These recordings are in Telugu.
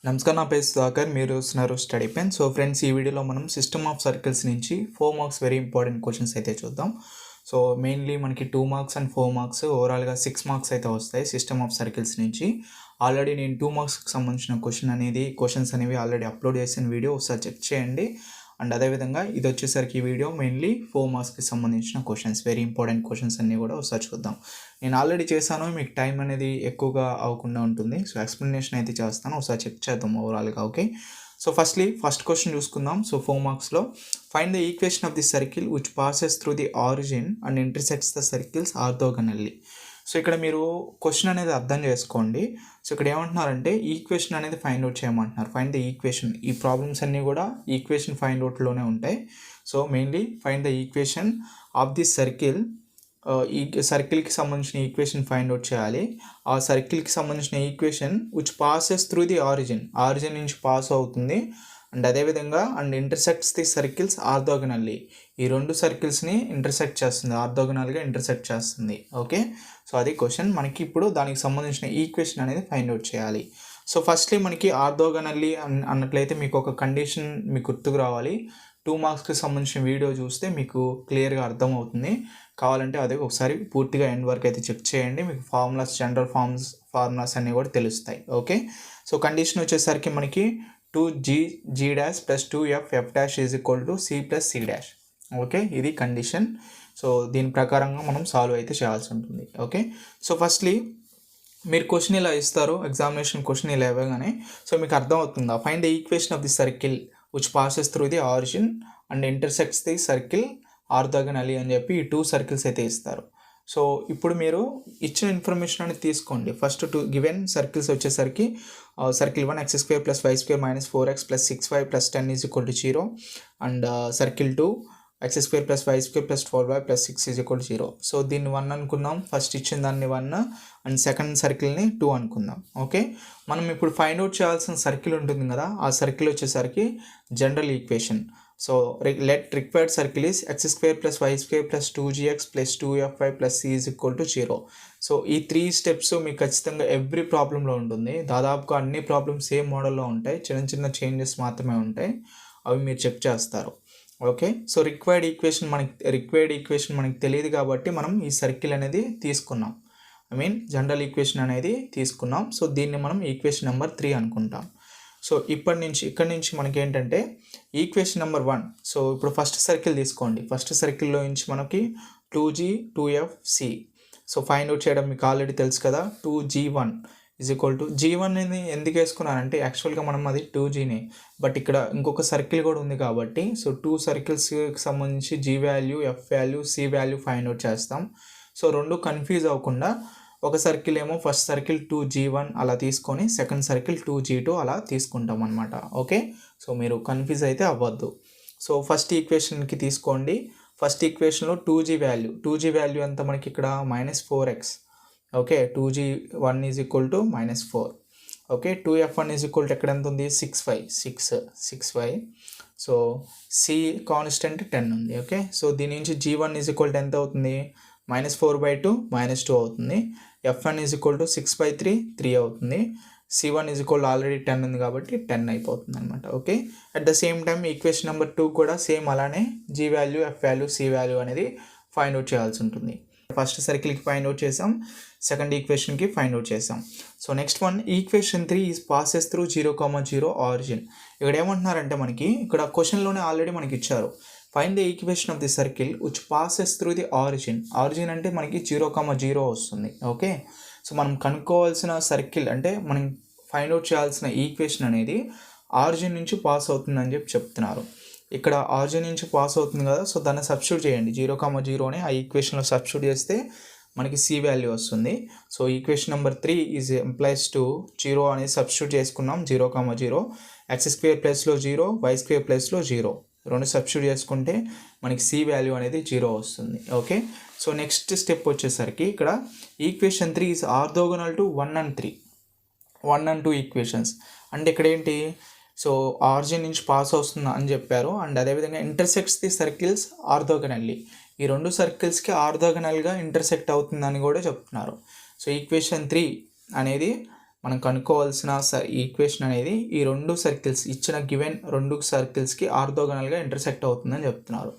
నమస్కారం, నా పేరు సుధాకర్. మీరు చూస్తున్నారు స్టడీ పెన్. సో ఫ్రెండ్స్, ఈ వీడియోలో మనం సిస్టమ్ ఆఫ్ సర్కిల్స్ నుంచి 4 మార్క్స్ వెరీ ఇంపార్టెంట్ క్వశ్చన్స్ అయితే చూద్దాం. సో మెయిన్లీ మనకి 2 మార్క్స్ అండ్ 4 మార్క్స్ ఓవరాల్గా 6 మార్క్స్ అయితే వస్తాయి సిస్టమ్ ఆఫ్ సర్కిల్స్ నుంచి. ఆల్రెడీ నేను 2 మార్క్స్కి సంబంధించిన క్వశ్చన్స్ అనేవి ఆల్రెడీ అప్లోడ్ చేసిన వీడియో ఒకసారి చెక్ చేయండి. అండ్ అదేవిధంగా ఇది వచ్చేసరికి ఈ వీడియో మెయిన్లీ 4 మార్క్స్కి సంబంధించిన క్వశ్చన్స్, వెరీ ఇంపార్టెంట్ క్వశ్చన్స్ అన్నీ కూడా ఒకసారి చూద్దాం. నేను ఆల్రెడీ చేశాను, మీకు టైం అనేది ఎక్కువగా అవ్వకుండా ఉంటుంది. సో ఎక్స్ప్లెనేషన్ అయితే చేస్తాను, ఒకసారి చెక్ చేద్దాం ఓవరాల్గా. ఓకే, సో ఫస్ట్ క్వశ్చన్ చూసుకుందాం. సో 4 మార్క్స్లో find the equation of the circle which passes through the origin and intersects the circles orthogonally. So ఇక్కడ మీరు క్వశ్చన్ అనేది అర్థం చేసుకోండి. సో ఇక్కడ ఏమంటున్నారంటే ఈక్వేషన్ అనేది ఫైండ్ అవుట్ చేయమంటున్నారు. ఫైండ్ ద ఈక్వేషన్, ఈ ప్రాబ్లమ్స్ అన్నీ కూడా ఈక్వేషన్ ఫైండ్ అవుట్లోనే ఉంటాయి. So mainly find the equation of the circle. ఈ సర్కిల్కి సంబంధించిన ఈక్వేషన్ ఫైండ్ అవుట్ చేయాలి. ఆ సర్కిల్కి సంబంధించిన equation which passes through the origin నుంచి పాస్ అవుతుంది. అండ్ అదేవిధంగా ఇంటర్సెక్ట్స్ ది సర్కిల్స్ ఆర్థోగనల్లీ, ఈ రెండు సర్కిల్స్ని ఇంటర్సెక్ట్ చేస్తుంది, ఆర్థోగనల్గా ఇంటర్సెక్ట్ చేస్తుంది. ఓకే, సో అది క్వశ్చన్. మనకి ఇప్పుడు దానికి సంబంధించిన ఈక్వేషన్ అనేది ఫైండ్ అవుట్ చేయాలి. సో ఫస్ట్లీ మనకి ఆర్థోగనల్లీ అన్నట్లయితే మీకు ఒక కండిషన్ మీకు గుర్తుకు రావాలి. 2 మార్క్స్కి సంబంధించిన వీడియో చూస్తే మీకు క్లియర్గా అర్థమవుతుంది. కావాలంటే అదే ఒకసారి పూర్తిగా ఎండ్ వరకు అయితే చెక్ చేయండి, మీకు ఫార్ములాస్, జనరల్ ఫార్ములాస్ అన్నీ కూడా తెలుస్తాయి. ఓకే, సో కండిషన్ వచ్చేసరికి మనకి 2g dash plus 2f dash is equal to c plus c dash. Okay, ఇది కండిషన్. సో దీని ప్రకారంగా మనం సాల్వ్ అయితే చేయాల్సి ఉంటుంది. ఓకే, సో ఫస్ట్లీ మీరు క్వశ్చన్ ఇలా ఇస్తారు, ఎగ్జామినేషన్ క్వశ్చన్ ఇలా ఇవ్వగానే సో మీకు అర్థమవుతుందా, find the equation of the circle which passes through the origin and intersects the circle orthogonally అని చెప్పి ఈ 2 సర్కిల్స్ అయితే ఇస్తారు. సో ఇప్పుడు మీరు ఇచ్చిన ఇన్ఫర్మేషన్ అనేది తీసుకోండి. ఫస్ట్ 2 గివెన్ సర్కిల్స్ వచ్చేసరికి circle 1 x² plus y² minus 4x plus 6y plus 10 is equal to 0. And circle 2 x² plus y² plus 12y plus 6 is equal to 0. So దీన్ని 1 అనుకుందాం, ఫస్ట్ ఇచ్చిన దాన్ని 1, అండ్ సెకండ్ సర్కిల్ని 2 అనుకుందాం. ఓకే, మనం ఇప్పుడు ఫైండ్ అవుట్ చేయాల్సిన సర్కిల్ ఉంటుంది కదా, ఆ సర్కిల్ వచ్చేసరికి general equation. So let required circle is x² plus y² plus 2gx plus 2fy plus c is equal to 0. So ఈ 3 స్టెప్స్ మీకు ఖచ్చితంగా ఎవ్రీ ప్రాబ్లంలో ఉంటుంది. దాదాపుగా అన్ని ప్రాబ్లమ్స్ సేమ్ మోడల్లో ఉంటాయి, చిన్న చిన్న చేంజెస్ మాత్రమే ఉంటాయి, అవి మీరు చెక్ చేస్తారు. ఓకే, సో రిక్వైర్డ్ ఈక్వేషన్ మనకి తెలియదు కాబట్టి మనం ఈ సర్కిల్ అనేది తీసుకున్నాం, జనరల్ ఈక్వేషన్ అనేది తీసుకున్నాం. సో దీన్ని మనం ఈక్వేషన్ నెంబర్ 3 అనుకుంటాం. సో ఇక్కడ నుంచి మనకి ఏంటంటే ఈక్వేషన్ నెంబర్ 1. సో ఇప్పుడు ఫస్ట్ సర్కిల్ తీసుకోండి. ఫస్ట్ సర్కిల్లో నుంచి మనకి 2g 2f c. So find out చేయడం మీకు ఆల్రెడీ తెలుసు కదా, 2g1 is equal to g1 అనేది ఎందుకు వేసుకున్నానంటే యాక్చువల్గా మనం అది 2gనే, బట్ ఇక్కడ ఇంకొక సర్కిల్ కూడా ఉంది కాబట్టి సో 2 సర్కిల్స్కి సంబంధించి g value, f value, c value find out చేస్తాం. సో రెండు కన్ఫ్యూజ్ అవ్వకుండా ఒక సర్కిల్ ఏమో ఫస్ట్ సర్కిల్ 2g1 అలా తీసుకొని సెకండ్ సర్కిల్ 2g2 అలా తీసుకుంటాం అనమాట. ఓకే, సో మీరు కన్ఫ్యూజ్ అయితే అవ్వద్దు. సో ఫస్ట్ ఈక్వేషన్కి తీసుకోండి. ఫస్ట్ ఈక్వేషన్లో 2g వాల్యూ ఎంత మనకి ఇక్కడ -4x. Okay, 2g1 is equal to -4. Okay, 2f1 is equal to ఎక్కడ ఎంత ఉంది, 6y. సో c కాన్స్టెంట్ 10 ఉంది. ఓకే, సో దీని నుంచి g1 ఈజ్ ఈక్వల్ టు ఎంత అవుతుంది, -4/2 -2 అవుతుంది. f1 ఈజ్ ఈక్వల్ టు 6/3 అవుతుంది. c1 ఈజ్ ఈక్వల్ ఆల్రెడీ 10 ఉంది కాబట్టి 10 అయిపోతుంది అనమాట. Okay, at the same time equation number 2 కూడా సేమ్ అలానే g value, f value, c value అనేది ఫైండ్ అవుట్ చేయాల్సి ఉంటుంది. ఫస్ట్ సర్కిల్కి ఫైండ్ అవుట్ చేసాం, సెకండ్ ఈక్వేషన్కి ఫైండ్ అవుట్ చేసాం. So next one, equation 3 is passes through 0,0 origin. ఇక్కడ ఏమంటున్నారంటే మనకి ఇక్కడ క్వశ్చన్లోనే ఆల్రెడీ మనకి ఇచ్చారు, find the equation of the circle which passes through the origin అంటే మనకి 0,0 వస్తుంది. ఓకే, సో మనం కనుక్కోవాల్సిన సర్కిల్ అంటే మనం ఫైండ్ అవుట్ చేయాల్సిన ఈక్వేషన్ అనేది ఆరిజిన్ నుంచి పాస్ అవుతుందని చెప్తున్నారు. ఇక్కడ ఆరిజిన్ నుంచి పాస్ అవుతుంది కదా, సో దాన్ని సబ్స్టిట్యూట్ చేయండి, 0,0 అని ఆ ఈక్వేషన్లో సబ్స్టిట్యూట్ చేస్తే మనకి c వాల్యూ వస్తుంది. So equation number 3 is implies to 0 అనేది సబ్స్టిట్యూట్ చేసుకున్నాం, 0,0, x² ప్లస్లో 0, y² ప్లస్లో 0 రెండు సబ్స్టిట్యూట్ చేసుకుంటే మనకి c వాల్యూ అనేది 0 వస్తుంది. ఓకే, సో నెక్స్ట్ స్టెప్ వచ్చేసరికి ఇక్కడ equation 3 is orthogonal to 1 and 2 equations. అంటే ఇక్కడ ఏంటి, సో ఆరిజిన్ నుంచి పాస్ వస్తుంది అని చెప్పారు, అండ్ అదేవిధంగా ఇంటర్సెక్ట్స్ ది సర్కిల్స్ ఆర్థోగనల్లీ, ఈ రెండు సర్కిల్స్కి ఆర్థోగనల్గా ఇంటర్సెక్ట్ అవుతుందని కూడా చెప్తున్నారు. సో ఈక్వేషన్ 3 అనేది మనం కనుక్కోవాల్సిన ఈక్వేషన్ అనేది ఈ రెండు సర్కిల్స్ ఇచ్చిన గివెన్ రెండు సర్కిల్స్కి ఆర్థోగనల్గా ఇంటర్సెక్ట్ అవుతుందని చెప్తున్నారు.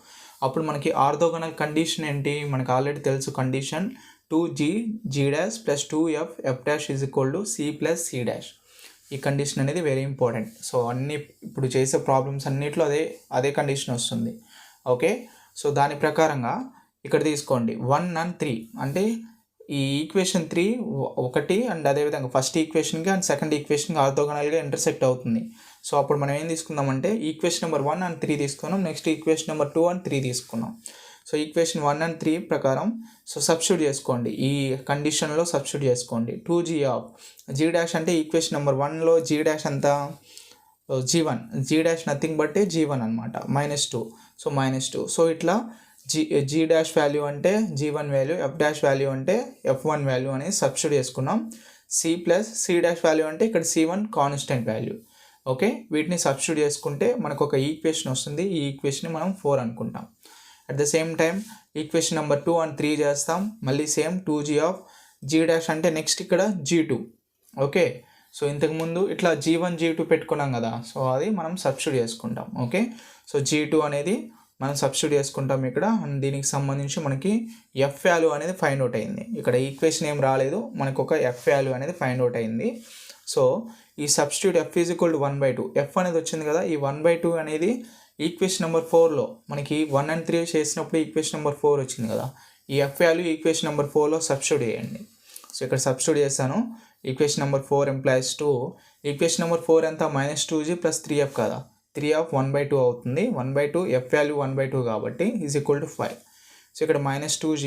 అప్పుడు మనకి ఆర్థోగనల్ కండిషన్ ఏంటి, మనకు ఆల్రెడీ తెలుసు condition 2g g dash plus 2f f dash is equal to c plus c dash. ఈ కండిషన్ అనేది వెరీ ఇంపార్టెంట్. సో అన్ని ఇప్పుడు చేసే ప్రాబ్లమ్స్ అన్నిట్లో అదే కండిషన్ వస్తుంది. ఓకే, సో దాని ప్రకారంగా ఇక్కడ తీసుకోండి 1 and 3 అంటే ఈ ఈక్వేషన్ 3 ఒకటి అండ్ అదేవిధంగా ఫస్ట్ ఈక్వేషన్కి అండ్ సెకండ్ ఈక్వేషన్కి ఆర్థోగనల్గా ఇంటర్సెక్ట్ అవుతుంది. సో అప్పుడు మనం ఏం తీసుకుందామంటే ఈక్వేషన్ నెంబర్ 1 and 3 తీసుకున్నాం, నెక్స్ట్ ఈక్వేషన్ నెంబర్ 2 and 3 తీసుకున్నాం. సో ఈక్వేషన్ 1 and 3 ప్రకారం సో సబ్స్టిట్యూట్ చేసుకోండి, ఈ కండిషన్లో సబ్స్టిట్యూట్ చేసుకోండి. 2g ఆఫ్ g డాష్ అంటే ఈక్వేషన్ నెంబర్ 1లో g డాష్ అంతా g1, g dash nothing but g1 అనమాట, -2. సో -2. సో ఇట్లా g డాష్ వాల్యూ అంటే g1 value, f dash value అంటే f1 వాల్యూ అనేది సబ్స్టిట్యూట్ చేసుకున్నాం. c plus c dash value అంటే ఇక్కడ c1 కాన్స్టెంట్ వాల్యూ. ఓకే, వీటిని సబ్స్టిట్యూట్ చేసుకుంటే మనకు ఒక ఈక్వేషన్ వస్తుంది. ఈ ఈక్వేషన్ని మనం 4 అనుకుంటాం. At the same time equation number 2 and 3 చేస్తాం, మళ్ళీ same 2g of g dash అంటే నెక్స్ట్ ఇక్కడ g2. ఓకే, సో ఇంతకుముందు ఇట్లా g1 g2 పెట్టుకున్నాం కదా, సో అది మనం సబ్స్టిట్యూట్ చేసుకుంటాం. ఓకే, సో g2 అనేది మనం సబ్స్టిట్యూట్ చేసుకుంటాం ఇక్కడ. అండ్ దీనికి సంబంధించి మనకి ఎఫ్ వాల్యూ అనేది ఫైండ్ అవుట్ అయింది. ఇక్కడ ఈక్వేషన్ ఏం రాలేదు, మనకు ఒక ఎఫ్ వాల్యూ అనేది ఫైండ్ అవుట్ అయింది. సో ఈ substitute F is equal to 1/2, F అనేది వచ్చింది కదా, ఈ 1/2 అనేది ఈక్వేషన్ నెంబర్ 4లో మనకి 1 and 3 చేసినప్పుడు ఈక్వేషన్ నెంబర్ 4 వచ్చింది కదా, ఈ ఎఫ్ వాల్యూ ఈక్వేషన్ నెంబర్ 4లో సబ్స్టిట్యూట్ చేయండి. సో ఇక్కడ సబ్స్టిట్యూట్ చేశాను. Equation number 4 implies to equation number 4 ఎంత -2g ప్లస్ 3f కదా, 3f 1/2 అవుతుంది. 1/2 f వాల్యూ 1/2 కాబట్టి ఈజ్ ఈక్వల్ టు 5. సో ఇక్కడ -2g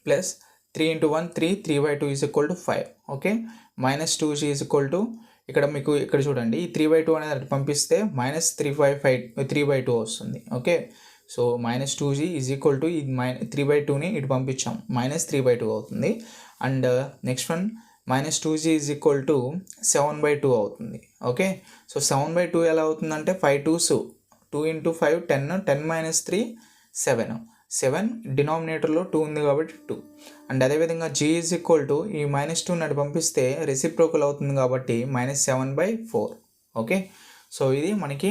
plus 3 × 1 3, 3/2 is equal to 5. Okay, -2g is equal to ఇక్కడ మీకు ఇక్కడ చూడండి, ఈ 3/2 అనేది అటు పంపిస్తే -3/2 వస్తుంది. Okay, so -2g is equal to ఈ 3/2ని ఇటు పంపించాం, -3/2 అవుతుంది. And next one -2g is equal to 7/2 అవుతుంది. ఓకే, సో 7/2 ఎలా అవుతుందంటే 5 2s 2 × 5 10, 10 - 3 7 డినామినేటర్లో 2 ఉంది కాబట్టి 2. అండ్ అదేవిధంగా g ఈజ్ ఈక్వల్ టు ఈ -2 అటు పంపిస్తే రెసిప్రోకల్ అవుతుంది కాబట్టి -7/4. ఓకే, సో ఇది మనకి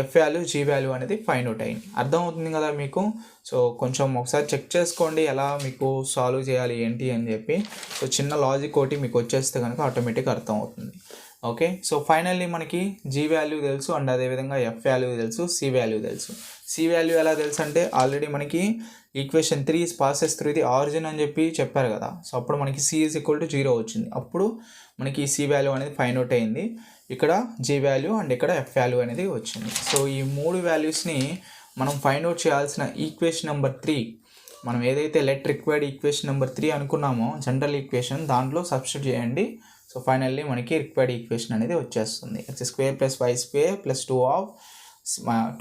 ఎఫ్ వాల్యూ జీ వాల్యూ అనేది ఫైండ్ అవుట్ అయింది. అర్థమవుతుంది కదా మీకు. సో కొంచెం ఒకసారి చెక్ చేసుకోండి ఎలా మీకు సాల్వ్ చేయాలి ఏంటి అని చెప్పి. సో చిన్న లాజిక్ ఒకటి మీకు వచ్చేస్తే కనుక ఆటోమేటిక్గా అర్థమవుతుంది. ఓకే, సో ఫైనల్లీ మనకి జీ వాల్యూ తెలుసు అండ్ అదేవిధంగా ఎఫ్ వాల్యూ తెలుసు, సి వాల్యూ తెలుసు. సి వాల్యూ ఎలా తెలుసు అంటే ఆల్రెడీ మనకి equation 3 passes through the origin అని చెప్పి చెప్పారు కదా. సో అప్పుడు మనకి సి ఈజ్ ఈక్వల్ టు 0 వచ్చింది. అప్పుడు మనకి సి వాల్యూ అనేది ఫైండ్ అవుట్ అయింది. ఇక్కడ జీ వాల్యూ అండ్ ఇక్కడ ఎఫ్ వాల్యూ అనేది వచ్చింది. సో ఈ 3 వాల్యూస్ని మనం ఫైండ్ అవుట్ చేయాల్సిన ఈక్వేషన్ నెంబర్ 3, మనం ఏదైతే లెట్ రిక్వైర్డ్ ఈక్వేషన్ నెంబర్ 3 అనుకున్నామో జనరల్ ఈక్వేషన్, దాంట్లో సబ్స్టిట్యూట్ చేయండి. సో ఫైనల్లీ మనకి రిక్వైర్డ్ ఈక్వేషన్ అనేది వచ్చేస్తుంది. x² + y² + 2 ఆఫ్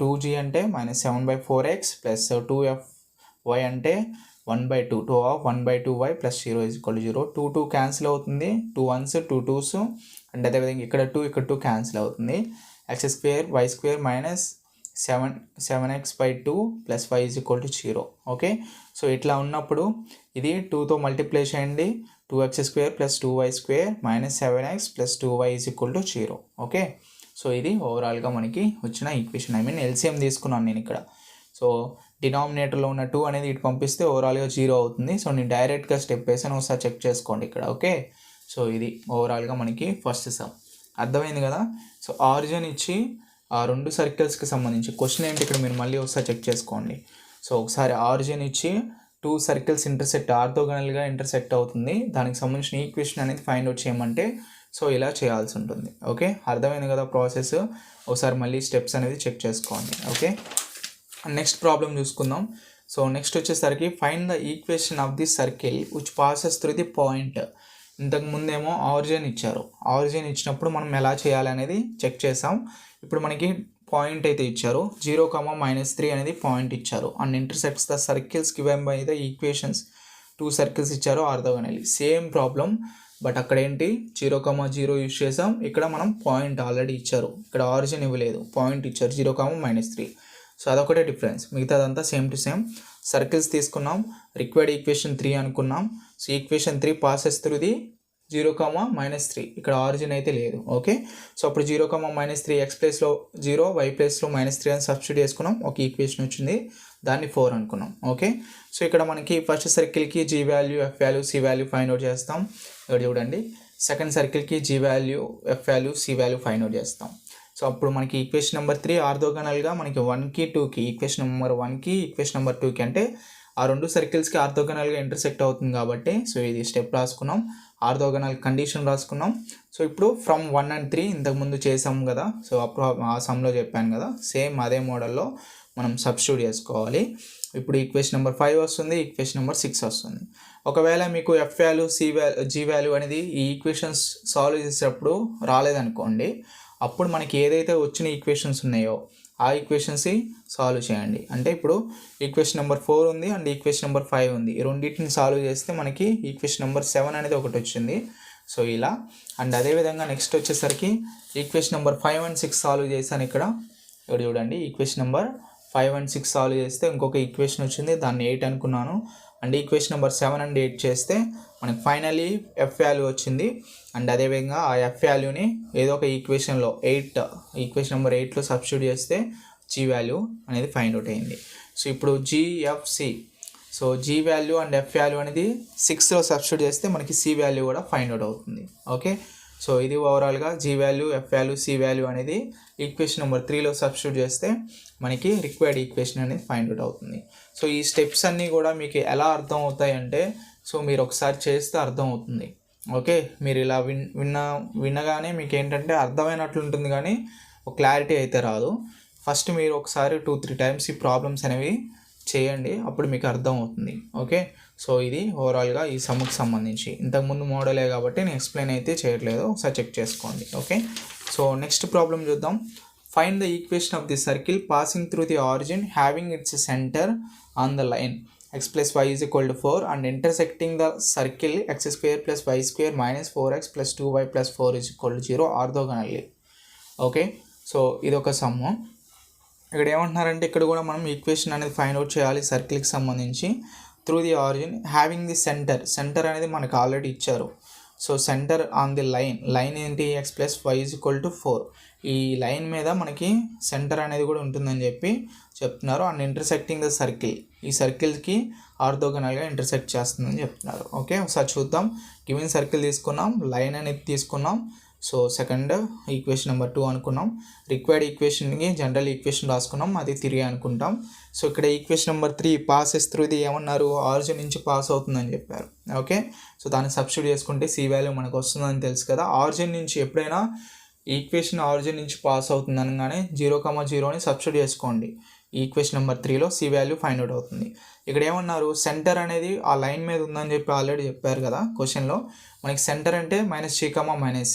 2g అంటే -7/4x ప్లస్ 2fy అంటే 1/2, 2 of 1/2y plus 0 is equal to 0. 2 2 cancel అవుతుంది, 2 1s 2 2s అండ్ అదేవిధంగా ఇక్కడ 2 ఇక్కడ 2 క్యాన్సిల్ అవుతుంది. x² y² -7x/2 plus y is equal to 0. Okay, so ఇట్లా ఉన్నప్పుడు ఇది 2తో మల్టిప్లై చేయండి, 2x² + 2y² -7x + 2y is equal to 0. Okay, so ఇది ఓవరాల్గా మనకి వచ్చిన ఈక్వేషన్. ఎల్సిఎం తీసుకున్నాను నేను ఇక్కడ. సో డినామినేటర్లో ఉన్న 2 అనేది ఇటు పంపిస్తే ఓవరాల్గా 0 అవుతుంది. సో నేను డైరెక్ట్గా స్టెప్ వేసాను, ఒకసారి చెక్ చేసుకోండి ఇక్కడ. ఓకే, సో ఇది ఓవరాల్గా మనకి ఫస్ట్ సమ్. అర్థమైంది కదా. సో ఆరిజిన్ ఇచ్చి ఆ 2 సర్కిల్స్కి సంబంధించి క్వశ్చన్ ఏంటి ఇక్కడ మీరు మళ్ళీ ఒకసారి చెక్ చేసుకోండి. సో ఒకసారి ఆరిజిన్ ఇచ్చి 2 సర్కిల్స్ ఆర్థోగనల్గా ఇంటర్సెక్ట్ అవుతుంది, దానికి సంబంధించిన ఈక్వేషన్ అనేది ఫైండ్ అవుట్ చేయమంటే సో ఇలా చేయాల్సి ఉంటుంది. ఓకే, అర్థమైంది కదా ప్రాసెస్. ఒకసారి మళ్ళీ స్టెప్స్ అనేది చెక్ చేసుకోండి. ఓకే, నెక్స్ట్ ప్రాబ్లం చూసుకుందాం. సో నెక్స్ట్ వచ్చేసరికి find the equation of the circle which passes through the point. ఇంతకు ముందేమో ఆరిజిన్ ఇచ్చారు, ఆరిజిన్ ఇచ్చినప్పుడు మనం ఎలా చేయాలి అనేది చెక్ చేసాం. ఇప్పుడు మనకి పాయింట్ అయితే ఇచ్చారు, 0, -3 అనేది పాయింట్ ఇచ్చారు. And intersects the circles given by the equations. 2 circles ఇచ్చారు ఆర్థోగనల్లీ, సేమ్ ప్రాబ్లం. బట్ అక్కడ ఏంటి 0, 0 యూజ్ చేసాం, ఇక్కడ మనం పాయింట్ ఆల్రెడీ ఇచ్చారు, ఇక్కడ ఆరిజిన్ ఇవ్వలేదు, పాయింట్ ఇచ్చారు 0, -3. సో అదొకటే డిఫరెన్స్, మిగతాదంతా సేమ్ టు సేమ్. సర్కిల్స్ తీసుకున్నాం, రిక్వైర్డ్ ఈక్వేషన్ 3 అనుకున్నాం. So equation 3 passes through the 0, -3 ఇక్కడ ఆరిజిన్ అయితే లేదు. ఓకే, సో అప్పుడు 0, -3 x ప్లేస్లో 0 y ప్లేస్లో -3 అని సబ్స్టిట్యూట్ చేసుకున్నాం, ఒక ఈక్వేషన్ వచ్చింది, దాన్ని 4 అనుకున్నాం. ఓకే, సో ఇక్కడ మనకి ఫస్ట్ సర్కిల్కి G value, F value, C value find out చేస్తాం. ఇక్కడ చూడండి, సెకండ్ సర్కిల్కి G value, F value, C value find out చేస్తాం. సో అప్పుడు మనకి ఈక్వేషన్ నెంబర్ 3 ఆర్థోగోనల్గా మనకి 1కి 2కి, ఈక్వేషన్ నెంబర్ 1కి ఈక్వేషన్ నెంబర్ 2కి అంటే ఆ రెండు సర్కిల్స్కి ఆర్థోగోనల్గా ఇంటర్సెక్ట్ అవుతుంది కాబట్టి, సో ఇది స్టెప్ రాసుకున్నాం, ఆర్థోగోనల్ కండిషన్ రాసుకున్నాం. సో ఇప్పుడు ఫ్రమ్ 1 and 3 ఇంతకుముందు చేసాం కదా, సో అప్పుడు ఆ సమ్లో చెప్పాను కదా, సేమ్ అదే మోడల్లో మనం సబ్స్టిట్యూట్ చేసుకోవాలి. ఇప్పుడు ఈక్వేషన్ నెంబర్ 5 వస్తుంది, ఈక్వేషన్ నెంబర్ 6 వస్తుంది. ఒకవేళ మీకు ఎఫ్ వాల్యూ, జీ వాల్యూ అనేది ఈ ఈక్వేషన్స్ సాల్వ్ చేసేటప్పుడు రాలేదనుకోండి, అప్పుడు మనకి ఏదైతే వచ్చిన ఈక్వేషన్స్ ఉన్నాయో ఆ ఈక్వేషన్స్ సాల్వ్ చేయండి. అంటే ఇప్పుడు ఈక్వేషన్ నెంబర్ 4 ఉంది అండ్ ఈక్వేషన్ నెంబర్ 5 ఉంది, ఈ రెండింటిని సాల్వ్ చేస్తే మనకి ఈక్వేషన్ నెంబర్ 7 అనేది ఒకటి వచ్చింది. సో ఇలా, అండ్ అదేవిధంగా నెక్స్ట్ వచ్చేసరికి ఈక్వేషన్ నెంబర్ 5 and 6 సాల్వ్ చేశాను. ఇక్కడ చూడండి, ఈక్వేషన్ నెంబర్ 5 and 6 సాల్వ్ చేస్తే ఇంకొక ఈక్వేషన్ వచ్చింది, దాన్ని 8 అనుకున్నాను. అండ్ ఈక్వేషన్ నెంబర్ 7 and 8 చేస్తే మనకి ఫైనలీ ఎఫ్ వాల్యూ వచ్చింది. అండ్ అదేవిధంగా ఆ ఎఫ్ వాల్యూని ఏదో ఒక ఈక్వేషన్లో ఈక్వేషన్ నెంబర్ 8లో సబ్స్టిట్యూట్ చేస్తే జీ వాల్యూ అనేది ఫైండ్ అవుట్ అయింది. సో ఇప్పుడు GFC, so G value and F value అనేది 6లో సబ్స్టిట్యూట్ చేస్తే మనకి సి వాల్యూ కూడా ఫైండ్ అవుట్ అవుతుంది. ఓకే, సో ఇది ఓవరాల్గా G value, F value, C value అనేది ఈక్వేషన్ నెంబర్ 3లో సబ్స్టిట్యూట్ చేస్తే మనకి రిక్వైర్డ్ ఈక్వేషన్ అనేది ఫైండ్ అవుట్ అవుతుంది. సో ఈ స్టెప్స్ అన్నీ కూడా మీకు ఎలా అర్థం అవుతాయి అంటే, సో మీరు ఒకసారి చేస్తే అర్థం అవుతుంది. ఓకే, మీరు ఇలా వినగానే మీకు ఏంటంటే అర్థమైనట్లు ఉంటుంది కానీ ఒక క్లారిటీ అయితే రాదు. ఫస్ట్ మీరు ఒకసారి 2-3 టైమ్స్ ఈ ప్రాబ్లమ్స్ అనేవి చేయండి, అప్పుడు మీకు అర్థం అవుతుంది. ఓకే, సో ఇది ఓవరాల్గా ఈ సమ్కి సంబంధించి, ఇంతకుముందు మోడలే కాబట్టి నేను ఎక్స్ప్లెయిన్ అయితే చేయట్లేదు, ఒకసారి చెక్ చేసుకోండి. ఓకే, సో నెక్స్ట్ ప్రాబ్లం చూద్దాం. Find the equation of the circle passing through the origin having it's centre on the line x plus y is equal to 4 and intersecting the circle x square plus y square minus 4x plus 2y plus 4 is equal to 0 orthogonally. Okay, so ఇది ఒక సమ్ము. ఇక్కడ ఏమంటున్నారంటే, ఇక్కడ కూడా మనం ఈక్వేషన్ అనేది ఫైండ్ అవుట్ చేయాలి సర్కిల్కి సంబంధించి. Through the origin having the centre అనేది మనకు ఆల్రెడీ ఇచ్చారు. So centre on the line ఏంటి, x plus y is equal to 4. ఈ లైన్ మీద మనకి సెంటర్ అనేది కూడా ఉంటుందని చెప్పి చెప్తున్నారు. అండ్ ఇంటర్సెక్టింగ్ ద సర్కిల్, ఈ సర్కిల్కి ఆర్థోగోనల్గా ఇంటర్సెక్ట్ చేస్తుందని చెప్తున్నారు. ఓకే, ఒకసారి చూద్దాం. గివెన్ సర్కిల్ తీసుకున్నాం, లైన్ అనేది తీసుకున్నాం. సో సెకండ్ ఈక్వేషన్ నెంబర్ 2 అనుకున్నాం. రిక్వైర్డ్ ఈక్వేషన్కి జనరల్ ఈక్వేషన్ రాసుకున్నాం, అది 3 అనుకుంటాం. సో ఇక్కడ equation number 3 passes through the ఏమన్నారు, ఆరిజిన్ నుంచి పాస్ అవుతుందని చెప్పారు. ఓకే, సో దాన్ని సబ్స్టిట్యూట్ చేసుకుంటే సి వాల్యూ మనకు వస్తుందని తెలుసు కదా. ఆరిజిన్ నుంచి ఎప్పుడైనా ఈక్వేషన్ ఆరిజిన్ నుంచి పాస్ అవుతుంది అనగానే 0,0 సబ్స్టిట్యూట్ చేసుకోండి. ఈక్వేషన్ నెంబర్ 3లో సి వాల్యూ ఫైండ్ అవుట్ అవుతుంది. ఇక్కడ ఏమన్నారు, సెంటర్ అనేది ఆ లైన్ మీద ఉందని చెప్పి ఆల్రెడీ చెప్పారు కదా క్వశ్చన్లో. మనకి సెంటర్ అంటే -c,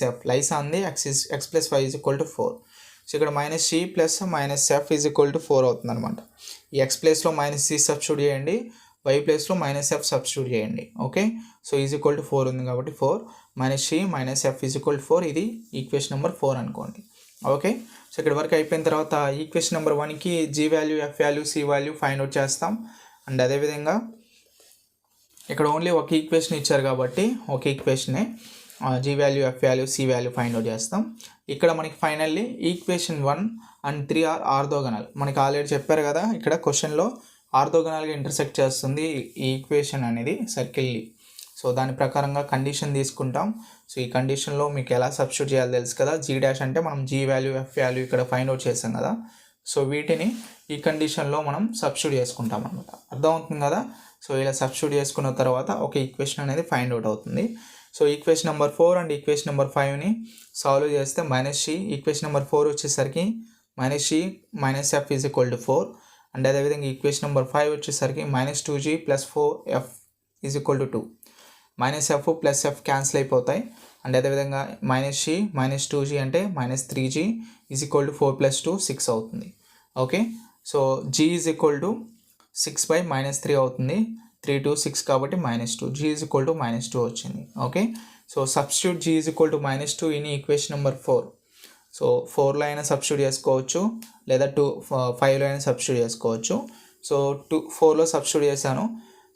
-f lies on the x plus y is equal to 4. So ఇక్కడ -c plus -f is equal to 4 అవుతుంది అనమాట. ఈ x ప్లేస్లో -c సబ్స్టిట్యూట్ చేయండి, y ప్లేస్లో -f సబ్స్టిట్యూట్ చేయండి. Okay, so is equal to 4 ఉంది కాబట్టి 4 -c -f is equal to 4, ఇది ఈక్వేషన్ నెంబర్ 4 అనుకోండి. ఓకే, సో ఇక్కడ వరకు అయిపోయిన తర్వాత ఈక్వేషన్ నెంబర్ 1కి G value, F value, C value find out చేస్తాం. అండ్ అదేవిధంగా ఇక్కడ ఓన్లీ ఒక ఈక్వేషన్ ఇచ్చారు కాబట్టి ఒక ఈక్వేషనే G value, F value, C value find out చేస్తాం. ఇక్కడ మనకి finally equation 1 and 3 are orthogonal. మనకి ఆల్రెడీ చెప్పారు కదా ఇక్కడ క్వశ్చన్లో ఆర్థోగోనల్గా ఇంటర్సెక్ట్ చేస్తుంది ఈ ఈక్వేషన్ అనేది సర్కిల్ని. సో దాని ప్రకారంగా కండిషన్ తీసుకుంటాం. సో ఈ కండిషన్లో మీకు ఎలా సబ్స్టిట్యూట్ చేయాలో తెలుసు కదా. జీ డాష్ అంటే మనం జీ వాల్యూ, ఎఫ్ వాల్యూ ఇక్కడ ఫైండ్ అవుట్ చేస్తాం కదా. సో వీటిని ఈ కండిషన్లో మనం సబ్స్టిట్యూట్ చేసుకుంటాం అనమాట. అర్థమవుతుంది కదా. సో ఇలా సబ్స్టిట్యూట్ చేసుకున్న తర్వాత ఒక ఈక్వేషన్ అనేది ఫైండ్ అవుట్ అవుతుంది. So equation number 4 and equation number 5ని సాల్వ్ చేస్తే -c, ఈక్వేషన్ నెంబర్ 4 వచ్చేసరికి -c -f is equal to 4. And అదేవిధంగా ఈక్వేషన్ నెంబర్ 5 వచ్చేసరికి -2g + 4f is equal to 2. -f + f cancel అయిపోతాయి. అండ్ అదేవిధంగా -c -2g అంటే -3g ఈజ్ ఈక్వల్ టు 4 + 2 6 అవుతుంది. Okay, so g is equal to 6/-3 అవుతుంది. 3 to 6 కాబట్టి -2, g ఈజ్ ఈక్వల్ టు -2 వచ్చింది. Okay, so substitute g is equal to -2 in equation number 4. So 4లో అయినా సబ్స్టిట్యూట్ చేసుకోవచ్చు, లేదా 5లో అయినా సబ్స్టిట్యూట్ చేసుకోవచ్చు. సో 4లో సబ్స్టిట్యూట్ చేశాను.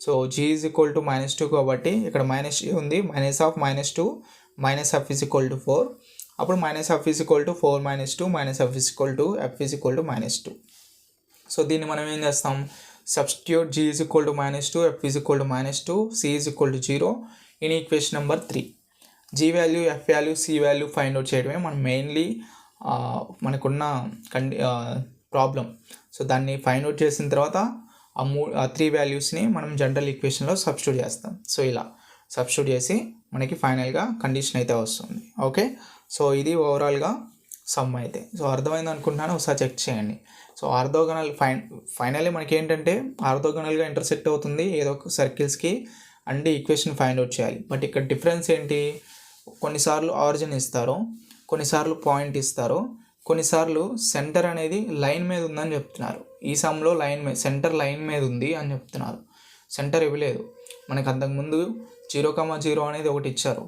So g is equal to -2 కాబట్టి ఇక్కడ మైనస్ ఉంది, -2 -f ఈజ్ ఈక్వల్ టు 4. అప్పుడు -f is equal to 4 - 2 -f is equal to f is equal to -2. So దీన్ని మనం ఏం చేస్తాం, substitute g is equal to -2, f is equal to -2, c is equal to 0 in equation number 3. g value, f value, c value find out చేయడమే మనం మెయిన్లీ మనకున్న ప్రాబ్లం. సో దాన్ని ఫైండ్ అవుట్ చేసిన తర్వాత ఆ 3 వాల్యూస్ని మనం జనరల్ ఈక్వేషన్లో సబ్స్టిట్యూట్ చేస్తాం. సో ఇలా సబ్స్టిట్యూట్ చేసి మనకి ఫైనల్గా కండిషన్ అయితే వస్తుంది. ఓకే, సో ఇది ఓవరాల్గా సమ్ అయితే. సో అర్థమైంది అనుకుంటున్నాను, ఒకసారి చెక్ చేయండి. సో ఆర్థోగనల్ ఫైనల్లీ మనకి ఏంటంటే ఆర్థోగనల్గా ఇంటర్సెక్ట్ అవుతుంది ఏదో ఒక సర్కిల్స్కి అంటే ఈక్వేషన్ ఫైండ్ అవుట్ చేయాలి. బట్ ఇక్కడ డిఫరెన్స్ ఏంటి, కొన్నిసార్లు ఆరిజిన్ ఇస్తారు, కొన్నిసార్లు పాయింట్ ఇస్తారు, కొన్నిసార్లు సెంటర్ అనేది లైన్ మీద ఉందని చెప్తున్నారు. ఈ సమ్లో సెంటర్ లైన్ మీద ఉంది అని చెప్తున్నారు. సెంటర్ ఇవ్వలేదు మనకు. అంతకుముందు 0,0 అనేది ఒకటి ఇచ్చారు,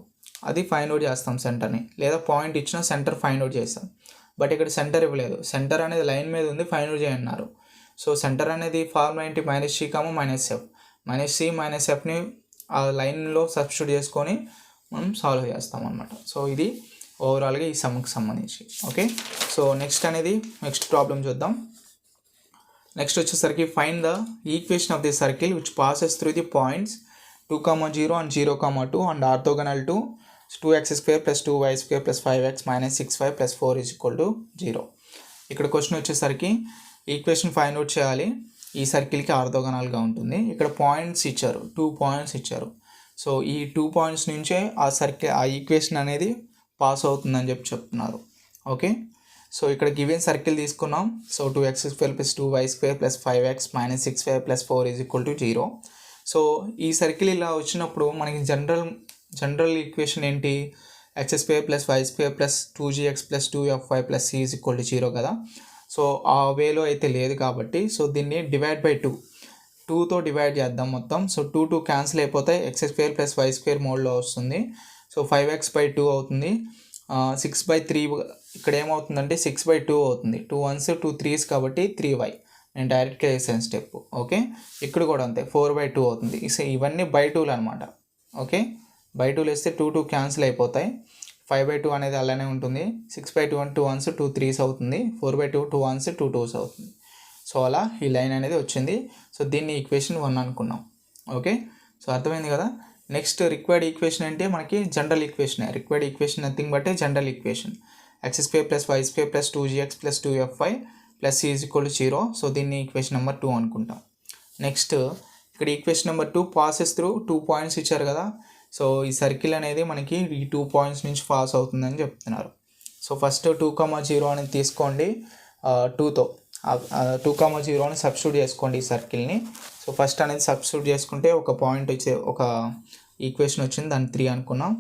అది ఫైండ్ అవుట్ చేస్తాం సెంటర్ని, లేదా పాయింట్ ఇచ్చిన సెంటర్ ఫైండ్ అవుట్ చేస్తాం. బట్ ఇక్కడ సెంటర్ ఇవ్వలేదు, సెంటర్ అనేది లైన్ మీద ఉంది, ఫైండ్ అవుట్ చేయన్నారు. సో సెంటర్ అనేది ఫార్ములా ఏంటి, -c, -f -fని ఆ లైన్లో సబ్స్టిట్యూట్ చేసుకొని మనం సాల్వ్ చేస్తాం అనమాట. సో ఇది ఓవరాల్గా ఈ సమ్కి సంబంధించి. ఓకే, సో నెక్స్ట్ ప్రాబ్లం చూద్దాం. నెక్స్ట్ వచ్చేసరికి find the equation of the circle which passes through the points 2,0 and 0,2 and orthogonal to 2x² + 2y² + 5x - 6y + 4 is equal to 0. ఇక్కడ క్వశ్చన్ వచ్చేసరికి ఈక్వేషన్ ఫైండ్ అవుట్ చేయాలి. ఈ సర్కిల్కి ఆర్థోగనల్గా ఉంటుంది. ఇక్కడ పాయింట్స్ ఇచ్చారు, 2 పాయింట్స్ ఇచ్చారు. సో ఈ 2 పాయింట్స్ నుంచే ఆ ఈక్వేషన్ అనేది పాస్ అవుతుందని చెప్తున్నారు. ఓకే, సో ఇక్కడ గివెన్ సర్కిల్ తీసుకున్నాం. So 2x² + 2y² + 5x - 6y + 4 is equal to 0. So ఈ సర్కిల్ ఇలా వచ్చినప్పుడు మనకి జనరల్ ఈక్వేషన్ ఏంటి, x² + y² + 2gx + 2fy + c is equal to 0 కదా. సో ఆ వేలో అయితే లేదు కాబట్టి సో దీన్ని డివైడ్ బై 2తో డివైడ్ చేద్దాం మొత్తం. సో 2 క్యాన్సిల్ అయిపోతాయి, x² + y² మోడ్లో వస్తుంది. సో 5x/2 అవుతుంది. 6/3 ఇక్కడ ఏమవుతుందంటే 6/2 అవుతుంది. 2 1s 2 3s కాబట్టి 3y. నేను డైరెక్ట్గా వేసాను స్టెప్. ఓకే, ఇక్కడ కూడా అంతే 4/2 అవుతుంది. ఇవన్నీ బై 2లు అనమాట. ఓకే, బై 2లు వేస్తే 2 క్యాన్సిల్ అయిపోతాయి. 5/2 అనేది అలానే ఉంటుంది. 6/2 అంటే 2 1s 2 3s అవుతుంది. 4/2 2 1s 2 2s అవుతుంది. సో అలా ఈ లైన్ అనేది వచ్చింది. సో దీన్ని ఈక్వేషన్ 1 అనుకున్నాం. ఓకే, సో అర్థమైంది కదా. నెక్స్ట్ రిక్వైర్డ్ ఈక్వేషన్ అంటే మనకి general equation. Required equation nothing but general equation, x² + y² + 2gx + 2fy + c is equal to 0. So దీన్ని ఈక్వేషన్ నెంబర్ 2 అనుకుంటాం. నెక్స్ట్ ఇక్కడ equation number 2 passes through 2 points ఇచ్చారు కదా. సో ఈ సర్కిల్ అనేది మనకి ఈ 2 పాయింట్స్ నుంచి పాస్ అవుతుందని చెప్తున్నారు. సో ఫస్ట్ 2,0 అనేది తీసుకోండి, 2తో 2,0 సబ్స్టిట్యూట్ చేసుకోండి ఈ సర్కిల్ని. సో ఫస్ట్ అనేది సబ్స్టిట్యూట్ చేసుకుంటే ఒక పాయింట్ ఒక ఈక్వేషన్ వచ్చింది, దాన్ని 3 అనుకున్నాం.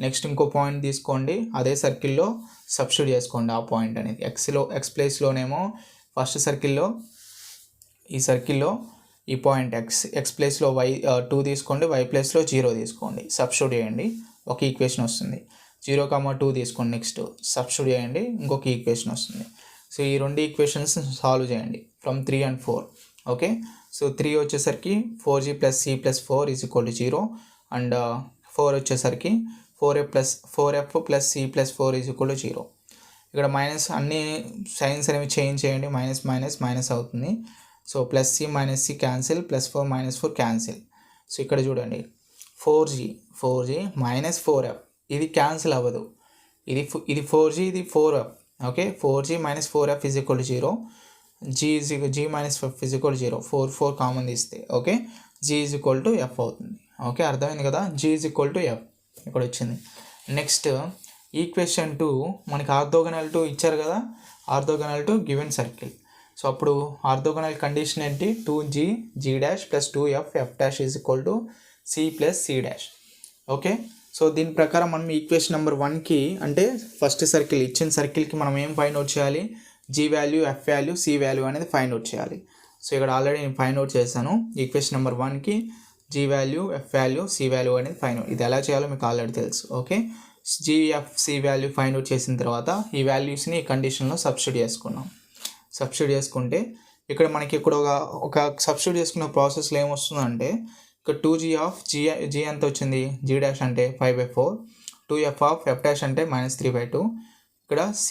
నెక్స్ట్ ఇంకో పాయింట్ తీసుకోండి, అదే సర్కిల్లో సబ్స్టిట్యూట్ చేసుకోండి ఆ పాయింట్ అనేది. ఎక్స్ ప్లేస్లోనేమో ఫస్ట్ ఈ సర్కిల్లో ఈ పాయింట్ ఎక్స్ ప్లేస్లో 2 తీసుకోండి, y ప్లేస్లో 0 తీసుకోండి, సబ్స్టిట్యూట్ చేయండి, ఒక ఈక్వేషన్ వస్తుంది. 0,2 తీసుకోండి, నెక్స్ట్ సబ్స్టిట్యూట్ చేయండి, ఇంకొక ఈక్వేషన్ వస్తుంది. సో ఈ 2 ఈక్వేషన్స్ సాల్వ్ చేయండి ఫ్రమ్ 3 and 4. ఓకే, సో 3 వచ్చేసరికి 4g + c + 4 is equal to 0 and 4 వచ్చేసరికి 4f + c + 4 is equal to 0. ఇక్కడ మైనస్ అన్ని సైన్స్ అనేవి చేంజ్ చేయండి, మైనస్ అవుతుంది. So +c - c cancel, +4 - 4 cancel. So ఇక్కడ చూడండి 4g -4f ఇది క్యాన్సిల్ అవ్వదు, ఇది 4g ఇది 4f. Okay, 4g - 4f is equal to 0. g - f is equal to 0. 4 common తీస్తే okay, g is equal to f అవుతుంది. ఓకే, అర్థమైంది కదా, g is equal to f ఇక్కడ వచ్చింది. నెక్స్ట్ ఈక్వేషన్ 2 మనకి ఆర్థోగనల్ టు ఇచ్చారు కదా, orthogonal to given circle. So అప్పుడు ఆర్థోగనల్ కండిషన్ ఏంటి, 2g g' + 2f f' is equal to c + c'. Okay, so దీని ప్రకారం మనం ఈక్వేషన్ నెంబర్ 1కి అంటే ఫస్ట్ సర్కిల్ ఇచ్చిన సర్కిల్కి మనం ఏం ఫైండ్ అవుట్ చేయాలి, g value, f value, c value అనేది ఫైండ్ అవుట్ చేయాలి. సో ఇక్కడ ఆల్రెడీ నేను ఫైండ్ అవుట్ చేశాను. ఈక్వేషన్ నెంబర్ 1కి g value, f value, c value అనేది ఫైండ్ అవుట్, ఇది ఎలా చేయాలో మీకు ఆల్రెడీ తెలుసు. Okay, g, f, c value find out చేసిన తర్వాత ఈ వాల్యూస్ని ఈ కండిషన్లో సబ్స్టిట్యూట్ చేసుకున్నాం. సబ్స్టిట్యూట్ చేసుకుంటే ఇక్కడ మనకి ఒక సబ్స్టిట్యూట్ చేసుకున్న ప్రాసెస్లో ఏమొస్తుందంటే ఇక్కడ 2g ఆఫ్ g ఎంత వచ్చింది, g డాష్ అంటే 5/4, 2f ఆఫ్ f డాష్ అంటే -3/2, ఇక్కడ c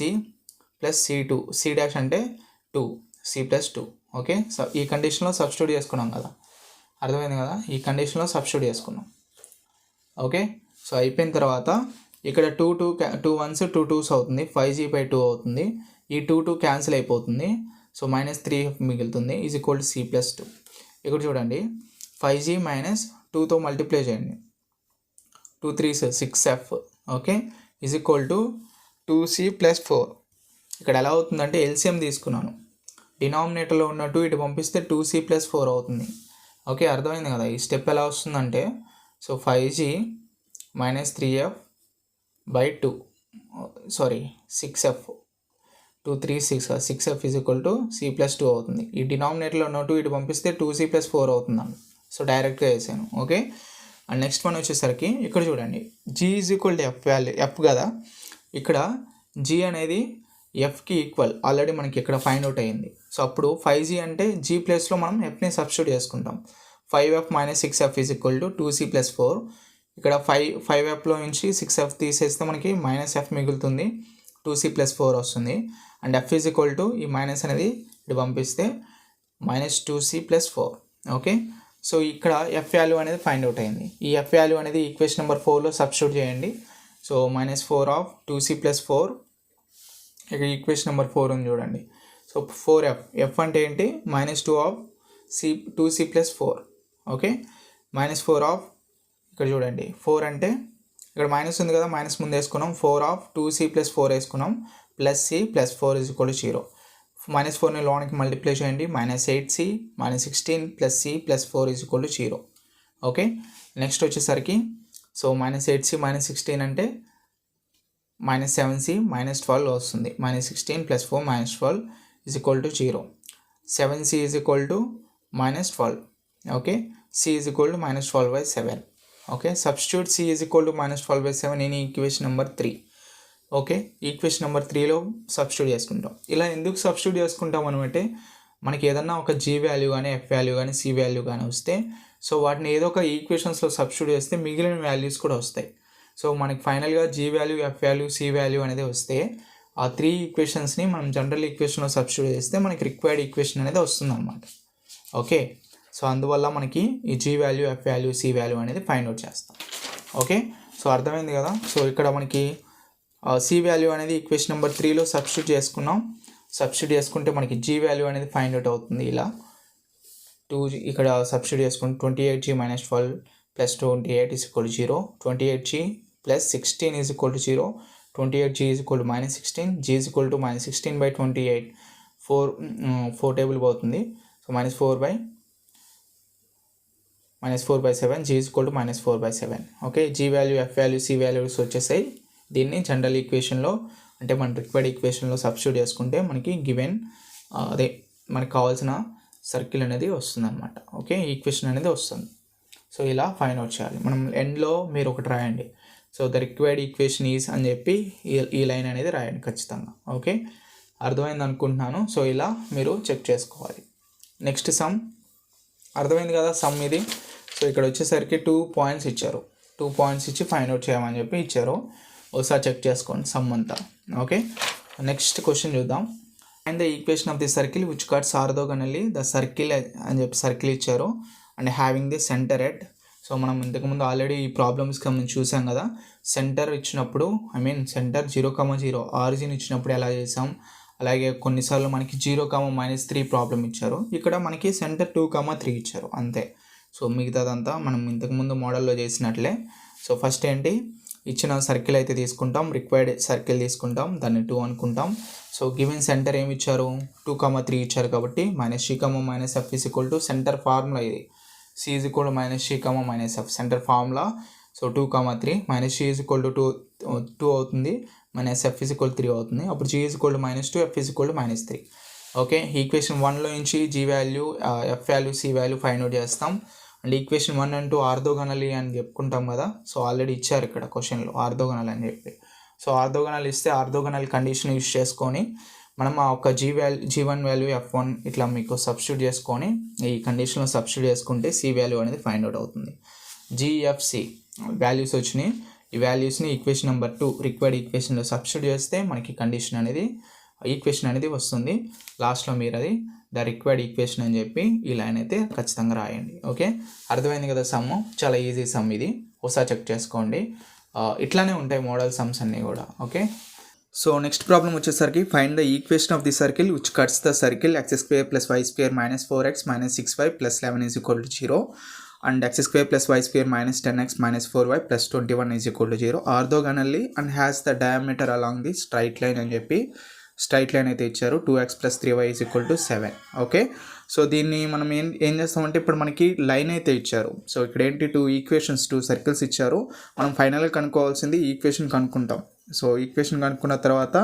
plus c2, c dash అంటే 2, c ప్లస్ 2. ఓకే, సో ఈ కండిషన్లో సబ్స్టిట్యూట్ చేసుకున్నాం కదా, అర్థమైంది కదా, ఈ కండిషన్లో సబ్స్టిట్యూట్ చేసుకున్నాం. ఓకే, సో అయిపోయిన తర్వాత ఇక్కడ 2 1s 2 2s అవుతుంది, 5g/2 అవుతుంది, ఈ 2 క్యాన్సిల్ అయిపోతుంది, సో -3f మిగులుతుంది, is equal to c plus 2. ఇక్కడ చూడండి 5g మైనస్ 2తో మల్టిప్లై చేయండి, 2 3s 6f, okay, is equal to 2c plus 4. ఇక్కడ ఎలా అవుతుందంటే ఎల్సిఎం తీసుకున్నాను, డినామినేటర్లో ఉన్న 2 ఇటు పంపిస్తే 2c ప్లస్ 4 అవుతుంది. ఓకే, అర్థమైంది కదా. ఈ స్టెప్ ఎలా వస్తుందంటే, so 5g minus 3f/2, sorry 6f, 2 3 6, 6f is equal to c plus 2 అవుతుంది. ఈ డినామినేటర్లో ఉన్న 2 ఇటు పంపిస్తే 2c ప్లస్ 4 అవుతుందండి. సో డైరెక్ట్గా వేసాను. ఓకే, అండ్ నెక్స్ట్ వన్ వచ్చేసరికి ఇక్కడ చూడండి g is equal to f value, f కదా, ఇక్కడ g అనేది fకి ఈక్వల్, ఆల్రెడీ మనకి ఇక్కడ ఫైండ్ అవుట్ అయ్యింది. సో అప్పుడు 5g అంటే g ప్లేస్లో మనం fని సబ్స్టిట్యూట్ చేసుకుంటాం. 5f minus 6f is equal to 2c plus 4. ఇక్కడ 5fలో నుంచి 6f తీసేస్తే మనకి -f మిగులుతుంది, 2c ప్లస్ 4 వస్తుంది. And f is equal to ఈ మైనస్ అనేది ఇటు పంపిస్తే -2c ప్లస్ 4. ఓకే, సో ఇక్కడ f వాల్యూ అనేది ఫైండ్ అవుట్ అయింది. ఈ f వాల్యూ అనేది ఈక్వేషన్ నెంబర్ 4లో సబ్స్టిట్యూట్ చేయండి. సో -4 ఆఫ్ 2c ప్లస్ 4, ఇక్కడ ఈక్వేషన్ నెంబర్ 4 ఉంది చూడండి. సో 4f, f అంటే ఏంటి, -2 of 2c plus 4. Okay, -4 of, ఇక్కడ చూడండి 4 అంటే ఇక్కడ మైనస్ ఉంది కదా, మైనస్ ముందు వేసుకున్నాం, 4 ఆఫ్ 2c ప్లస్ 4 వేసుకున్నాం, plus c plus 4 is equal to 0. -4ని లోనికి మల్టిప్లై చేయండి, -8c -16 plus c plus 4 is equal to 0. Okay, next వచ్చేసరికి సో -8c -16 అంటే -7c -12 వస్తుంది, -16 plus 4 -12 is equal to 0. 7c is equal to -12. Okay, c is equal to -12/7. Okay, substitute c is equal to -12/7 in equation number 3. Okay, equation number 3లో సబ్స్టిట్యూట్ చేసుకుంటాం. ఇలా ఎందుకు సబ్స్టిట్యూట్ చేసుకుంటాం అనమంటే, మనకి ఏదన్నా ఒక g వాల్యూ కానీ f వాల్యూ కానీ c వాల్యూ కానీ వస్తే, సో వాటిని ఏదో ఒక ఈక్వేషన్స్లో సబ్స్టిట్యూట్ చేస్తే మిగిలిన వాల్యూస్ కూడా వస్తాయి. సో మనకి ఫైనల్గా g value, f value, c value అనేది వస్తే ఆ 3 ఈక్వేషన్స్ని మనం జనరల్ ఈక్వేషన్లో సబ్స్టిట్యూట్ చేస్తే మనకి రిక్వైర్డ్ ఈక్వేషన్ అనేది వస్తుంది అనమాట. ఓకే, సో అందువల్ల మనకి ఈ g value, f value, c value అనేది ఫైండ్ అవుట్ చేస్తాం. ఓకే, సో అర్థమైంది కదా. సో ఇక్కడ మనకి c వాల్యూ అనేది ఈక్వేషన్ నెంబర్ 3లో సబ్స్టిట్యూట్ చేసుకున్నాం. సబ్స్టిట్యూట్ చేసుకుంటే మనకి g వాల్యూ అనేది ఫైండ్ అవుట్ అవుతుంది. ఇలా 2g ఇక్కడ సబ్స్టిట్యూట్ చేసుకుంటే 28g - 12 plus 28 is equal to 0, 28g plus 16 is equal to 0, 28g is equal to -16, g is equal to -16/28, 4 table పోతుంది. So -4/7, g is equal to -4/7. Okay, g value, f value, c values వచ్చేసాయి. దీన్ని జనరల్ ఈక్వేషన్లో అంటే మన రిక్వైర్డ్ ఈక్వేషన్లో సబ్స్టిట్యూట్ చేసుకుంటే మనకి గివెన్ అదే మనకు కావాల్సిన సర్కిల్ అనేది వస్తుంది అనమాట. ఓకే, ఈక్వేషన్ అనేది వస్తుంది. సో ఇలా ఫైండ్ అవుట్ చేయాలి. మనం ఎండ్లో మీరు ఒకటి రాయండి, so the required equation is అని చెప్పి ఈ లైన్ అనేది రాయండి ఖచ్చితంగా. ఓకే, అర్థమైంది అనుకుంటున్నాను. సో ఇలా మీరు చెక్ చేసుకోవాలి. నెక్స్ట్ సమ్, అర్థమైంది కదా సమ్ ఇది. సో ఇక్కడ వచ్చేసరికి 2 పాయింట్స్ ఇచ్చారు, 2 పాయింట్స్ ఇచ్చి ఫైండ్ అవుట్ చేయమని చెప్పి ఇచ్చారు. ఒకసారి చెక్ చేసుకోండి సమ్ అంతా. ఓకే, నెక్స్ట్ క్వశ్చన్ చూద్దాం. And the equation of the circle which cuts orthogonally the circle అని చెప్పి సర్కిల్ ఇచ్చారు, and having the centre at. So మనం ఇంతకుముందు ఆల్రెడీ ఈ ప్రాబ్లమ్స్కి మనం చూసాం కదా, సెంటర్ ఇచ్చినప్పుడు సెంటర్ 0,0 ఆరిజిన్ ఇచ్చినప్పుడు ఎలా చేసాం, అలాగే కొన్నిసార్లు మనకి 0,-3 ప్రాబ్లం ఇచ్చారు, ఇక్కడ మనకి సెంటర్ 2,3 ఇచ్చారు అంతే. సో మిగతాదంతా మనం ఇంతకుముందు మోడల్లో చేసినట్లే. సో ఫస్ట్ ఏంటి, ఇచ్చిన సర్కిల్ అయితే తీసుకుంటాం, రిక్వైర్డ్ సర్కిల్ తీసుకుంటాం, దాన్ని 2 అనుకుంటాం. సో గివెన్ సెంటర్ ఏమి ఇచ్చారు, 2,3 ఇచ్చారు కాబట్టి -c, -f is equal to centre formula ఇది, c is equal to -c, -f centre formula. So 2,3 -c is equal to 2 అవుతుంది, -f ఈజ్ ఈక్వల్ 3 అవుతుంది. అప్పుడు g is equal to -2, f is equal to -3. Okay, equation 1లో నుంచి g value, f value, c value find out చేస్తాం. అండ్ ఈక్వేషన్ 1 and 2 ఆర్థోగోనల్లీ అని చెప్పుకుంటాం కదా. సో ఆల్రెడీ ఇచ్చారు ఇక్కడ క్వశ్చన్లో ఆర్థోగోనల్ అని చెప్పి. సో ఆర్థోగోనల్ ఇస్తే ఆర్థోగోనల్ కండిషన్ యూజ్ చేసుకొని మనం ఆ ఒక G1 వాల్యూ F1 ఇట్లా మీకు సబ్స్టిట్యూట్ చేసుకొని ఈ కండిషన్లో సబ్స్టిట్యూట్ చేసుకుంటే C వాల్యూ అనేది ఫైండ్ అవుట్ అవుతుంది. GFC వాల్యూస్ వచ్చినాయి. ఈ వాల్యూస్ని ఈక్వేషన్ నెంబర్ 2 రిక్వైర్డ్ ఈక్వేషన్లో సబ్స్టిట్యూట్ చేస్తే మనకి ఈక్వేషన్ అనేది వస్తుంది. లాస్ట్లో మీరు అది ద రిక్వైర్డ్ ఈక్వేషన్ అని చెప్పి ఈ లైన్ అయితే ఖచ్చితంగా రాయండి. ఓకే, అర్థమైంది కదా సమ్ము? చాలా ఈజీ సమ్ ఇది, ఒకసారి చెక్ చేసుకోండి. ఇట్లానే ఉంటాయి మోడల్ సమ్స్ అన్నీ కూడా. ఓకే, సో నెక్స్ట్ ప్రాబ్లం వచ్చేసరికి find the equation of the circle which cuts the circle x² + y² - 4x - 6y + 11 = 0 and x² + y² - 10x - 4y + 21 = 0 orthogonally and has the diameter along the straight line అని చెప్పి స్ట్రైట్ లైన్ అయితే ఇచ్చారు. 2x + 3y = 7. ఓకే, సో దీన్ని మనం ఏం చేస్తామంటే ఇప్పుడు మనకి లైన్ అయితే ఇచ్చారు. సో ఇక్కడ ఏంటి 2 సర్కిల్స్ ఇచ్చారు. మనం ఫైనల్గా కనుక్కోవాల్సింది ఈక్వేషన్ కనుక్కుంటాం. సో ఈక్వేషన్ కనుక్కున్న తర్వాత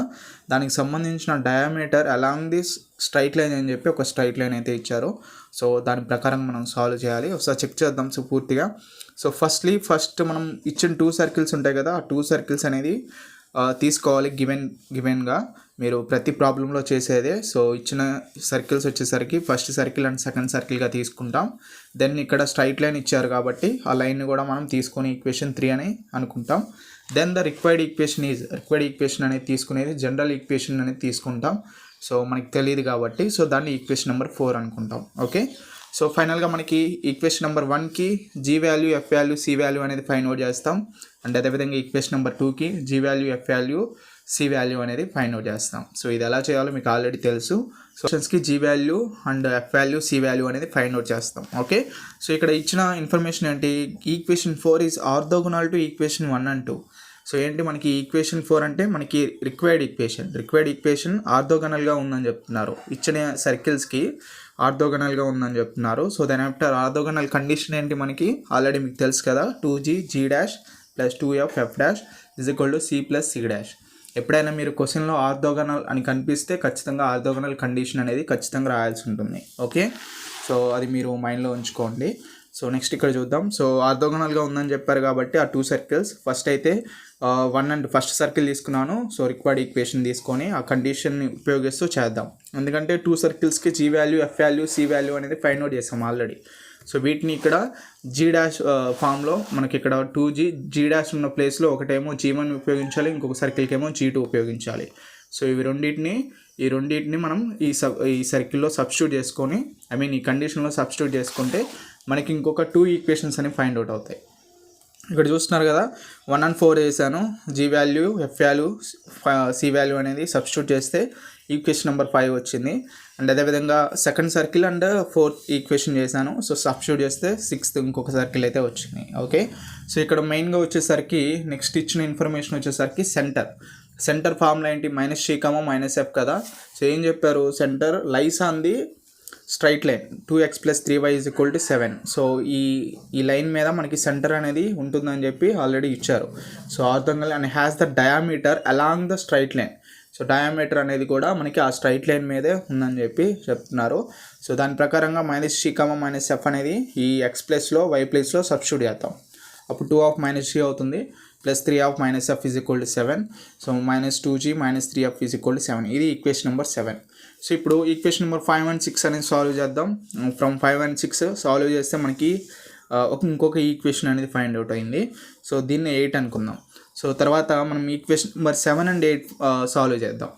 దానికి సంబంధించిన diameter along this straight line అని చెప్పి ఒక స్ట్రైట్ లైన్ అయితే ఇచ్చారు. సో దాని ప్రకారం మనం సాల్వ్ చేయాలి. ఒకసారి చెక్ చేద్దాం సో పూర్తిగా. సో ఫస్ట్ మనం ఇచ్చిన 2 సర్కిల్స్ ఉంటాయి కదా, ఆ 2 సర్కిల్స్ అనేది తీసుకోవాలి గివెన్గా. మీరు ప్రతి ప్రాబ్లంలో చేసేదే. సో ఇచ్చిన సర్కిల్స్ వచ్చేసరికి ఫస్ట్ సర్కిల్ అండ్ సెకండ్ సర్కిల్గా తీసుకుంటాం. దెన్ ఇక్కడ స్ట్రైట్ లైన్ ఇచ్చారు కాబట్టి ఆ లైన్ని కూడా మనం తీసుకొని ఈక్వేషన్ 3 అని అనుకుంటాం. దెన్ ద రిక్వైర్డ్ ఈక్వేషన్ అనేది తీసుకునేది జనరల్ ఈక్వేషన్ అనేది తీసుకుంటాం. సో మనకి తెలియదు కాబట్టి సో దాన్ని ఈక్వేషన్ నెంబర్ 4 అనుకుంటాం. ఓకే, సో ఫైనల్గా మనకి ఈక్వేషన్ నెంబర్ 1కి G value, F value, C value అనేది ఫైండ్ అవుట్ చేస్తాం. అండ్ అదేవిధంగా ఈక్వేషన్ నెంబర్ 2కి G value, F value, C value అనేది ఫైండ్ అవుట్ చేస్తాం. సో ఇది ఎలా చేయాలో మీకు ఆల్రెడీ తెలుసు. సో క్వశ్చన్స్కి G value and F value, C value అనేది ఫైండ్ అవుట్ చేస్తాం. ఓకే, సో ఇక్కడ ఇచ్చిన ఇన్ఫర్మేషన్ ఏంటి, equation 4 is orthogonal to equation 1 and 2. So ఏంటి మనకి ఈక్వేషన్ 4 అంటే మనకి రిక్వైర్డ్ ఈక్వేషన్ ఆర్థోగోనల్గా ఉందని చెప్తున్నారు. ఇచ్చిన సర్కిల్స్కి ఆర్థోగోనల్గా ఉందని చెప్తున్నారు. సో దాని ఆఫ్టర్ ఆర్థోగోనల్ కండిషన్ ఏంటి మనకి ఆల్రెడీ మీకు తెలుసు కదా, 2G + 2F F' C + C'. ఎప్పుడైనా మీరు క్వశ్చన్లో ఆర్థోగోనల్ అని కనిపిస్తే ఖచ్చితంగా ఆర్థోగోనల్ కండిషన్ అనేది ఖచ్చితంగా రాయాల్సి ఉంటుంది. ఓకే, సో అది మీరు మైండ్లో ఉంచుకోండి. సో నెక్స్ట్ ఇక్కడ చూద్దాం. సో ఆర్థోగోనల్గా ఉందని చెప్పారు కాబట్టి ఆ 2 సర్కిల్స్ ఫస్ట్ సర్కిల్ తీసుకున్నాను. సో రిక్వైర్డ్ ఈక్వేషన్ తీసుకొని ఆ కండిషన్ని ఉపయోగిస్తూ చేద్దాం. ఎందుకంటే 2 సర్కిల్స్కి G value, F value, C value అనేది ఫైండ్ అవుట్ చేస్తాం ఆల్రెడీ. సో వీటిని ఇక్కడ G' ఫామ్లో మనకి ఇక్కడ 2G ఉన్న ప్లేస్లో ఒకటేమో G1 ఉపయోగించాలి, ఇంకొక సర్కిల్కి ఏమో G2 ఉపయోగించాలి. సో ఈ రెండింటిని మనం ఈ సర్కిల్లో సబ్స్టిట్యూట్ చేసుకొని ఈ కండిషన్లో సబ్స్టిట్యూట్ చేసుకుంటే మనకి ఇంకొక 2 ఈక్వేషన్స్ అనేవి ఫైండ్ అవుట్ అవుతాయి. ఇక్కడ చూస్తున్నారు కదా, 1 and 4 వేసాను. G value, F value, C value అనేది సబ్స్టిట్యూట్ చేస్తే ఈక్వేషన్ నెంబర్ 5 వచ్చింది. అండ్ అదేవిధంగా second circle and 4th equation చేశాను. సో సబ్స్టిట్యూట్ చేస్తే 6th ఇంకొక సర్కిల్ అయితే వచ్చింది. ఓకే, సో ఇక్కడ మెయిన్గా వచ్చేసరికి నెక్స్ట్ ఇచ్చిన ఇన్ఫర్మేషన్ వచ్చేసరికి సెంటర్ ఫార్ములా ఏంటి, -C, -F కదా. సో ఏం చెప్పారు, centre lies on the straight line 2x + 3y = 7. So ఈ లైన్ మీద మనకి సెంటర్ అనేది ఉంటుందని చెప్పి ఆల్రెడీ ఇచ్చారు. So orthogonal and has the diameter along the straight line. So diameter అనేది కూడా మనకి ఆ స్ట్రైట్ లైన్ మీదే ఉందని చెప్పి చెప్తున్నారు. సో దాని ప్రకారంగా -C, -F అనేది ఈ x ప్లేస్లో y ప్లేస్లో సబ్స్టిట్యూట్ చేద్దాం. అప్పుడు 2 - C అవుతుంది + 3 - F = 7. So -2G - 3F = 7. ఇది ఈక్వేషన్ నెంబర్ 7. సో ఇప్పుడు ఈక్వేషన్ నెంబర్ 5 and 6 అనేది సాల్వ్ చేద్దాం. ఫ్రమ్ 5 and 6 సాల్వ్ చేస్తే మనకి ఇంకొక ఈక్వేషన్ అనేది ఫైండ్ అవుట్ అయింది. సో దీన్ని 8 అనుకుందాం. సో తర్వాత మనం ఈక్వేషన్ నెంబర్ 7 and 8 సాల్వ్ చేద్దాం.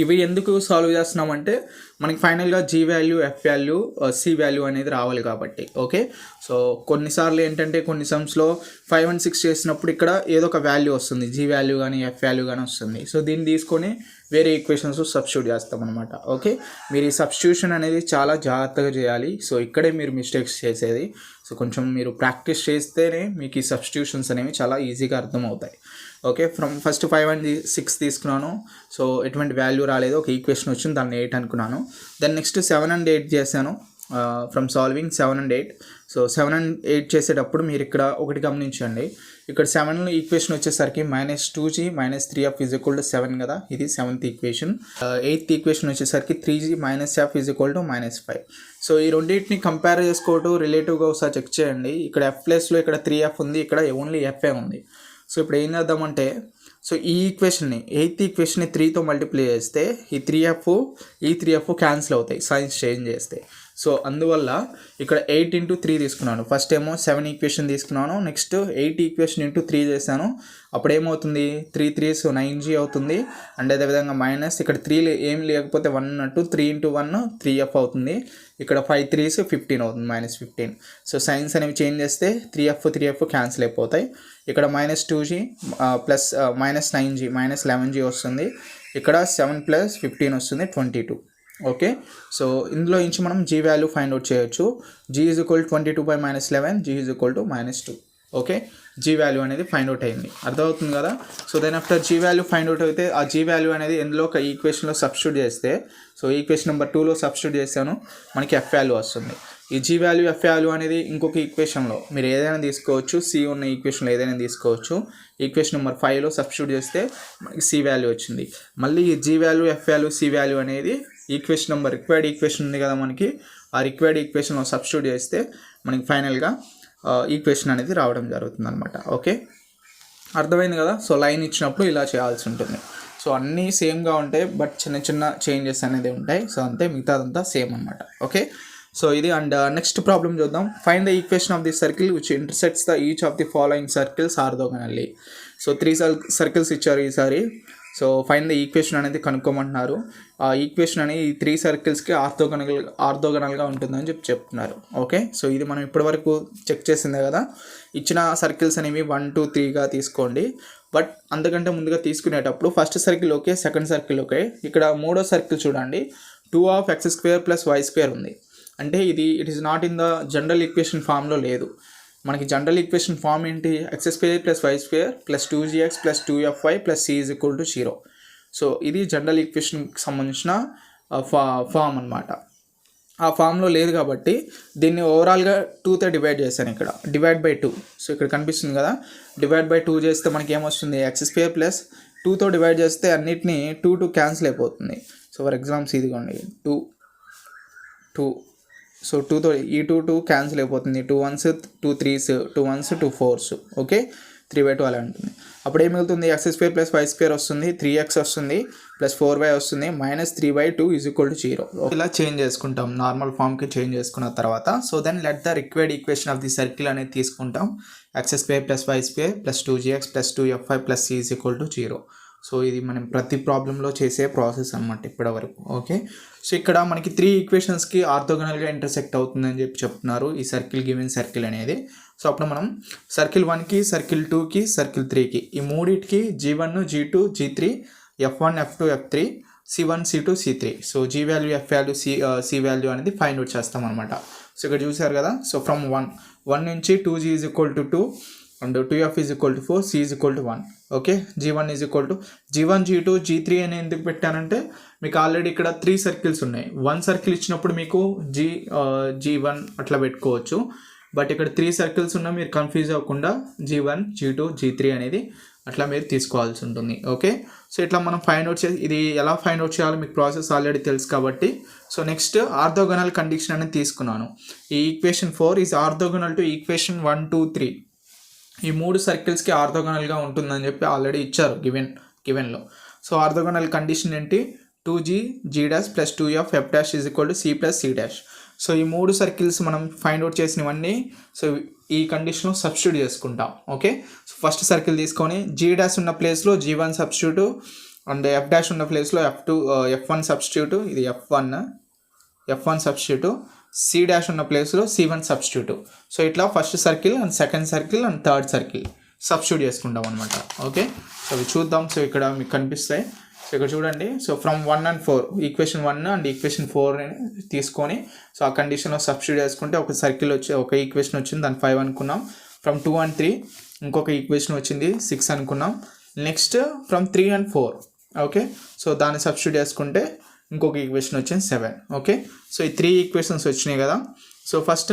ఇవి ఎందుకు సాల్వ్ చేస్తున్నామంటే మనకి ఫైనల్గా G value, F value, C value అనేది రావాలి కాబట్టి. ఓకే, సో కొన్నిసార్లు ఏంటంటే కొన్ని సమ్స్లో 5 and 6 చేసినప్పుడు ఇక్కడ ఏదో ఒక వాల్యూ వస్తుంది, G వాల్యూ కానీ F వాల్యూ కానీ వస్తుంది. సో దీన్ని తీసుకొని వేరే ఈక్వేషన్స్ సబ్స్టిట్యూట్ చేస్తాం అనమాట. ఓకే, మీరు ఈ సబ్స్టిట్యూషన్ అనేది చాలా జాగ్రత్తగా చేయాలి. సో ఇక్కడే మీరు మిస్టేక్స్ చేసేది. సో కొంచెం మీరు ప్రాక్టీస్ చేస్తేనే మీకు ఈ సబ్స్టిట్యూషన్స్ అనేవి చాలా ఈజీగా అర్థమవుతాయి. ఓకే, ఫస్ట్ 5 and 6 తీసుకున్నాను. సో ఎటువంటి వాల్యూ రాలేదు, ఒక ఈక్వేషన్ వచ్చింది, దాన్ని 8 అనుకున్నాను. దెన్ నెక్స్ట్ 7 and 8 చేశాను. From solving 7 and 8. So 7 and 8 చేసేటప్పుడు మీరు ఇక్కడ ఒకటి గమనించండి, ఇక్కడ 7లో ఈక్వేషన్ వచ్చేసరికి -2G - 3F = 7 కదా, ఇది 7th ఈక్వేషన్. 8th ఈక్వేషన్ వచ్చేసరికి 3G - F = -5. సో ఈ రెండింటిని కంపేర్ చేసుకోవటం రిలేటివ్గా ఒకసారి చెక్ చేయండి. ఇక్కడ F ప్లేస్లో ఇక్కడ 3F ఉంది, ఇక్కడ ఓన్లీ F ఉంది. సో ఇప్పుడు ఏం చేద్దామంటే సో ఈ ఈక్వేషన్ని 8th ఈక్వేషన్ని 3తో మల్టిప్లై చేస్తే ఈ 3f క్యాన్సిల్ అవుతాయి సైన్స్ చేంజ్ చేస్తే. సో అందువల్ల ఇక్కడ 8 into 3 తీసుకున్నాను. ఫస్ట్ ఏమో 7 ఈక్వేషన్ తీసుకున్నాను, నెక్స్ట్ 8 ఈక్వేషన్ into 3 చేశాను. అప్పుడు ఏమవుతుంది, 3 3s 9g అవుతుంది. అండ్ అదేవిధంగా మైనస్ ఇక్కడ 3 ఏం లేకపోతే 1 ఉన్నట్టు 3 into 1 3f అవుతుంది. ఇక్కడ 5 3s 15 అవుతుంది, -15. సో సైన్స్ అనేవి చేంజ్ చేస్తే 3f క్యాన్సిల్ అయిపోతాయి. ఇక్కడ -2g ప్లస్ -9g -11g వస్తుంది. ఇక్కడ 7 + 15 వస్తుంది 22. ఓకే, సో ఇందులో నుంచి మనం g వాల్యూ ఫైండ్ అవుట్ చేయొచ్చు. g = 22/-11, g = -2. Okay, g value అనేది ఫైండ్ అవుట్ అయింది, అర్థమవుతుంది కదా. So then after g value find out అయితే ఆ g వాల్యూ అనేది ఎందులో ఒక ఈక్వేషన్లో సబ్స్టిట్యూట్ చేస్తే, సో ఈక్వేషన్ నెంబర్ 2లో సబ్స్టిట్యూట్ చేశాను, మనకి f వాల్యూ వస్తుంది. ఈ g వాల్యూ f వాల్యూ అనేది ఇంకొక ఈక్వేషన్లో మీరు ఏదైనా తీసుకోవచ్చు, c ఉన్న ఈక్వేషన్లో ఏదైనా తీసుకోవచ్చు. ఈక్వేషన్ నెంబర్ 5లో సబ్స్టిట్యూట్ చేస్తే మనకి c వాల్యూ వచ్చింది. మళ్ళీ ఈ g value f value c value అనేది ఈక్వేషన్ నెంబర్ రిక్వైర్డ్ ఈక్వేషన్ ఉంది కదా మనకి, ఆ రిక్వైర్డ్ ఈక్వేషన్లో సబ్స్టిట్యూట్ చేస్తే మనకి ఫైనల్గా ఈక్వేషన్ అనేది రావడం జరుగుతుంది అనమాట. ఓకే, అర్థమైంది కదా. సో లైన్ ఇచ్చినప్పుడు ఇలా చేయాల్సి ఉంటుంది. సో అన్నీ సేమ్గా ఉంటాయి, బట్ చిన్న చిన్న చేంజెస్ అనేది ఉంటాయి. సో అంతే, మిగతాదంతా సేమ్ అనమాట. ఓకే, సో ఇది. అండ్ నెక్స్ట్ ప్రాబ్లం చూద్దాం. Find the equation of the circle which intersects the each of the following circles orthogonally. So 3 circles ఇచ్చారు ఈసారి. సో ఫైండ్ ద ఈక్వేషన్ అనేది కనుక్కోమంటున్నారు. ఆ ఈక్వేషన్ అనేది ఈ 3 సర్కిల్స్కి ఆర్థోగనల్గా ఉంటుందని చెప్తున్నారు. ఓకే, సో ఇది మనం ఇప్పటివరకు చెక్ చేసిందే కదా. ఇచ్చిన సర్కిల్స్ అనేవి 1 2 3గా తీసుకోండి. బట్ అంతకంటే ముందుగా తీసుకునేటప్పుడు first circle okay, second circle okay. ఇక్కడ మూడో సర్కిల్ చూడండి, 2x² + y² ఉంది. అంటే it is not in the general equation ఫామ్లో లేదు. మనకి జనరల్ ఈక్వేషన్ ఫామ్ ఏంటి, x² + y² + 2gx + 2fy + c = 0. So ఇది జనరల్ ఈక్వేషన్కి సంబంధించిన ఫామ్ అనమాట. ఆ ఫామ్లో లేదు కాబట్టి దీన్ని ఓవరాల్గా 2తో డివైడ్ చేశాను. ఇక్కడ /2. సో ఇక్కడ కనిపిస్తుంది కదా, /2 చేస్తే మనకి ఏమొస్తుంది, x² + 2తో డివైడ్ చేస్తే అన్నిటినీ 2 క్యాన్సిల్ అయిపోతుంది. సో ఫర్ ఎగ్జాంపుల్స్ ఇదిగోండి 2. సో 2తో ఈ 2 క్యాన్సిల్ అయిపోతుంది. 2 1s 2 3s 2 1s 2 4s. Okay, 3/2 అలా ఉంటుంది. అప్పుడు ఏం మిగులుతుంది, x² + y² వస్తుంది, 3x వస్తుంది, +4y వస్తుంది, -3/2 = 0. ఇలా చేంజ్ చేసుకుంటాం, నార్మల్ ఫామ్కి చేంజ్ చేసుకున్న తర్వాత. So then let the required equation of the circle అనేది తీసుకుంటాం. x² + y² + 2gx + 2fy + c = 0. So ఇది మనం ప్రతి ప్రాబ్లంలో చేసే ప్రాసెస్ అనమాట ఇప్పటివరకు. ఓకే, సో ఇక్కడ మనకి 3 ఈక్వేషన్స్కి ఆర్థోగనల్గా ఇంటర్సెక్ట్ అవుతుందని చెప్తున్నారు ఈ సర్కిల్, గివెన్ సర్కిల్ అనేది. సో అప్పుడు మనం సర్కిల్ 1కి, సర్కిల్ 2కి, సర్కిల్ 3కి ఈ మూడింటికి g1 g2 g3 f1 f2 f3 c1 c2 c3. So g value f value c value అనేది ఫైండ్ అవుట్ చేస్తాం అనమాట. సో ఇక్కడ చూసారు కదా. సో ఫ్రమ్ 1 నుంచి 2g = 2 and 2f = 4, c = 1. Okay, g1 g1 g2 g3 అని ఎందుకు పెట్టానంటే మీకు ఆల్రెడీ ఇక్కడ 3 సర్కిల్స్ ఉన్నాయి. 1 సర్కిల్ ఇచ్చినప్పుడు మీకు g1 అట్లా పెట్టుకోవచ్చు. బట్ ఇక్కడ 3 సర్కిల్స్ ఉన్నా మీరు కన్ఫ్యూజ్ అవ్వకుండా g1 g2 g3 అనేది అట్లా మీరు తీసుకోవాల్సి ఉంటుంది. ఓకే, సో ఇట్లా మనం ఫైండ్ అవుట్ ఇది ఎలా ఫైండ్ అవుట్ చేయాలో మీకు ప్రాసెస్ ఆల్రెడీ తెలుసు కాబట్టి. సో నెక్స్ట్ ఆర్థోగనల్ కండిషన్ అనేది తీసుకున్నాను. ఈ equation 4 is orthogonal to equation 1 2 3. ఈ 3 సర్కిల్స్కి ఆర్థోగనల్గా ఉంటుందని చెప్పి ఆల్రెడీ ఇచ్చారు గివెన్లో. సో ఆర్థోగనల్ కండిషన్ ఏంటి, 2g g' + 2f f' = c + c'. So ఈ 3 సర్కిల్స్ మనం ఫైండ్ అవుట్ చేసినవన్నీ సో ఈ కండిషన్లో సబ్స్టిట్యూట్ చేసుకుంటాం. ఓకే, సో ఫస్ట్ సర్కిల్ తీసుకొని g' ఉన్న ప్లేస్లో g1 సబ్స్టిట్యూట్, అండ్ f' ఉన్న ప్లేస్లో f1 సబ్స్టిట్యూట్, ఇది f1 సబ్స్టిట్యూట్, c' ఉన్న ప్లేస్లో c1 సబ్స్టిట్యూట్. సో ఇట్లా first circle and second circle and third circle substitute చేసుకుంటాం అనమాట. ఓకే, సో అవి చూద్దాం. సో ఇక్కడ మీకు కనిపిస్తాయి. సో ఇక్కడ చూడండి. So from 1 and 4 equation 1 and equation 4 తీసుకొని సో ఆ కండిషన్లో సబ్స్టిట్యూట్ చేసుకుంటే ఒక సర్కిల్ ఒక ఈక్వేషన్ వచ్చింది, దాన్ని 5 అనుకున్నాం. ఫ్రమ్ 2 and 3 ఇంకొక ఈక్వేషన్ వచ్చింది 6 అనుకున్నాం. Next from 3 and 4 okay, so దాన్ని సబ్స్టిట్యూట్ చేసుకుంటే ఇంకొక ఈక్వేషన్ వచ్చింది 7. ఓకే, సో ఈ 3 ఈక్వేషన్స్ వచ్చినాయి కదా. సో ఫస్ట్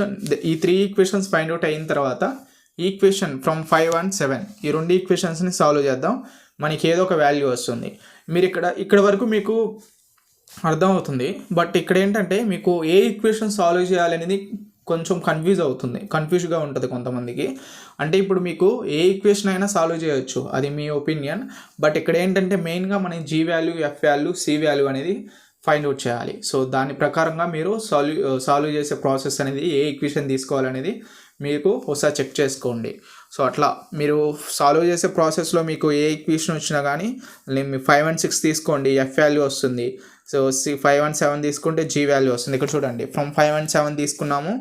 ఈ 3 ఈక్వేషన్స్ ఫైండ్ అవుట్ అయిన తర్వాత ఈక్వేషన్ ఫ్రమ్ 5 and 7 ఈ 2 ఈక్వేషన్స్ని సాల్వ్ చేద్దాం. మనకి ఏదో ఒక వాల్యూ వస్తుంది. మీరు ఇక్కడ వరకు మీకు అర్థమవుతుంది. బట్ ఇక్కడ ఏంటంటే మీకు ఏ ఈక్వేషన్ సాల్వ్ చేయాలనేది కొంచెం కన్ఫ్యూజ్గా ఉంటుంది కొంతమందికి. అంటే ఇప్పుడు మీకు ఏ ఈక్వేషన్ అయినా సాల్వ్ చేయొచ్చు, అది మీ ఒపీనియన్. బట్ ఇక్కడ ఏంటంటే మెయిన్గా మన G value, F value, C value అనేది ఫైండ్ అవుట్ చేయాలి. సో దాని ప్రకారంగా మీరు సాల్వ్ చేసే ప్రాసెస్ అనేది ఏ ఈక్వేషన్ తీసుకోవాలనేది మీకు ఒకసారి చెక్ చేసుకోండి. సో అట్లా మీరు సాల్వ్ చేసే ప్రాసెస్లో మీకు ఏ ఈక్వేషన్ వచ్చినా కానీ మీ 5 and 6 తీసుకోండి, ఎఫ్ వాల్యూ వస్తుంది. సో 5 and 7 తీసుకుంటే జీ వాల్యూ వస్తుంది. ఇక్కడ చూడండి, ఫ్రమ్ 5 and 7 తీసుకున్నాము,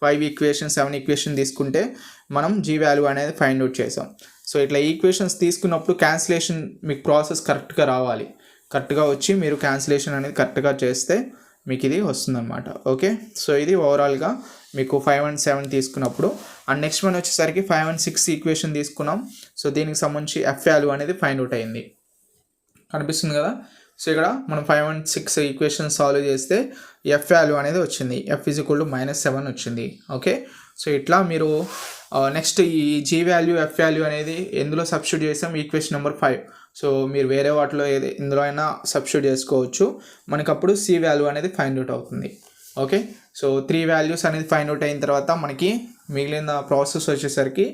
5 ఈక్వేషన్ 7 ఈక్వేషన్ తీసుకుంటే మనం జీ వాల్యూ అనేది ఫైండ్ అవుట్ చేసాం. సో ఇట్లా ఈక్వేషన్స్ తీసుకున్నప్పుడు క్యాన్సిలేషన్ మీకు ప్రాసెస్ కరెక్ట్గా రావాలి. కరెక్ట్గా వచ్చి మీరు క్యాన్సిలేషన్ అనేది కరెక్ట్గా చేస్తే మీకు ఇది వస్తుందన్నమాట. ఓకే, సో ఇది ఓవరాల్గా మీకు 5 and 7 తీసుకున్నప్పుడు. అండ్ నెక్స్ట్ వన్ వచ్చేసరికి 5 and 6 ఈక్వేషన్ తీసుకున్నాం. సో దీనికి సంబంధించి ఎఫ్ వాల్యూ అనేది ఫైండ్ అవుట్ అయింది, కనిపిస్తుంది కదా. సో ఇక్కడ మనం 5 and 6 ఈక్వేషన్ సాల్వ్ చేస్తే ఎఫ్ వాల్యూ అనేది వచ్చింది, ఎఫ్ -7 వచ్చింది. ఓకే, సో ఇట్లా మీరు నెక్స్ట్ ఈ జీ వాల్యూ, ఎఫ్ వాల్యూ అనేది ఎందులో సబ్స్టిట్యూట్ చేసాం, ఈక్వేషన్ నెంబర్ 5. సో మీరు వేరే వాటిలో ఎందులో అయినా సబ్స్టిట్యూట్ చేసుకోవచ్చు, మనకు అప్పుడు సి వాల్యూ అనేది ఫైండ్ అవుట్ అవుతుంది. ఓకే, సో 3 వాల్యూస్ అనేది ఫైండ్ అవుట్ అయిన తర్వాత మనకి మిగిలిన ప్రాసెస్ వచ్చేసరికి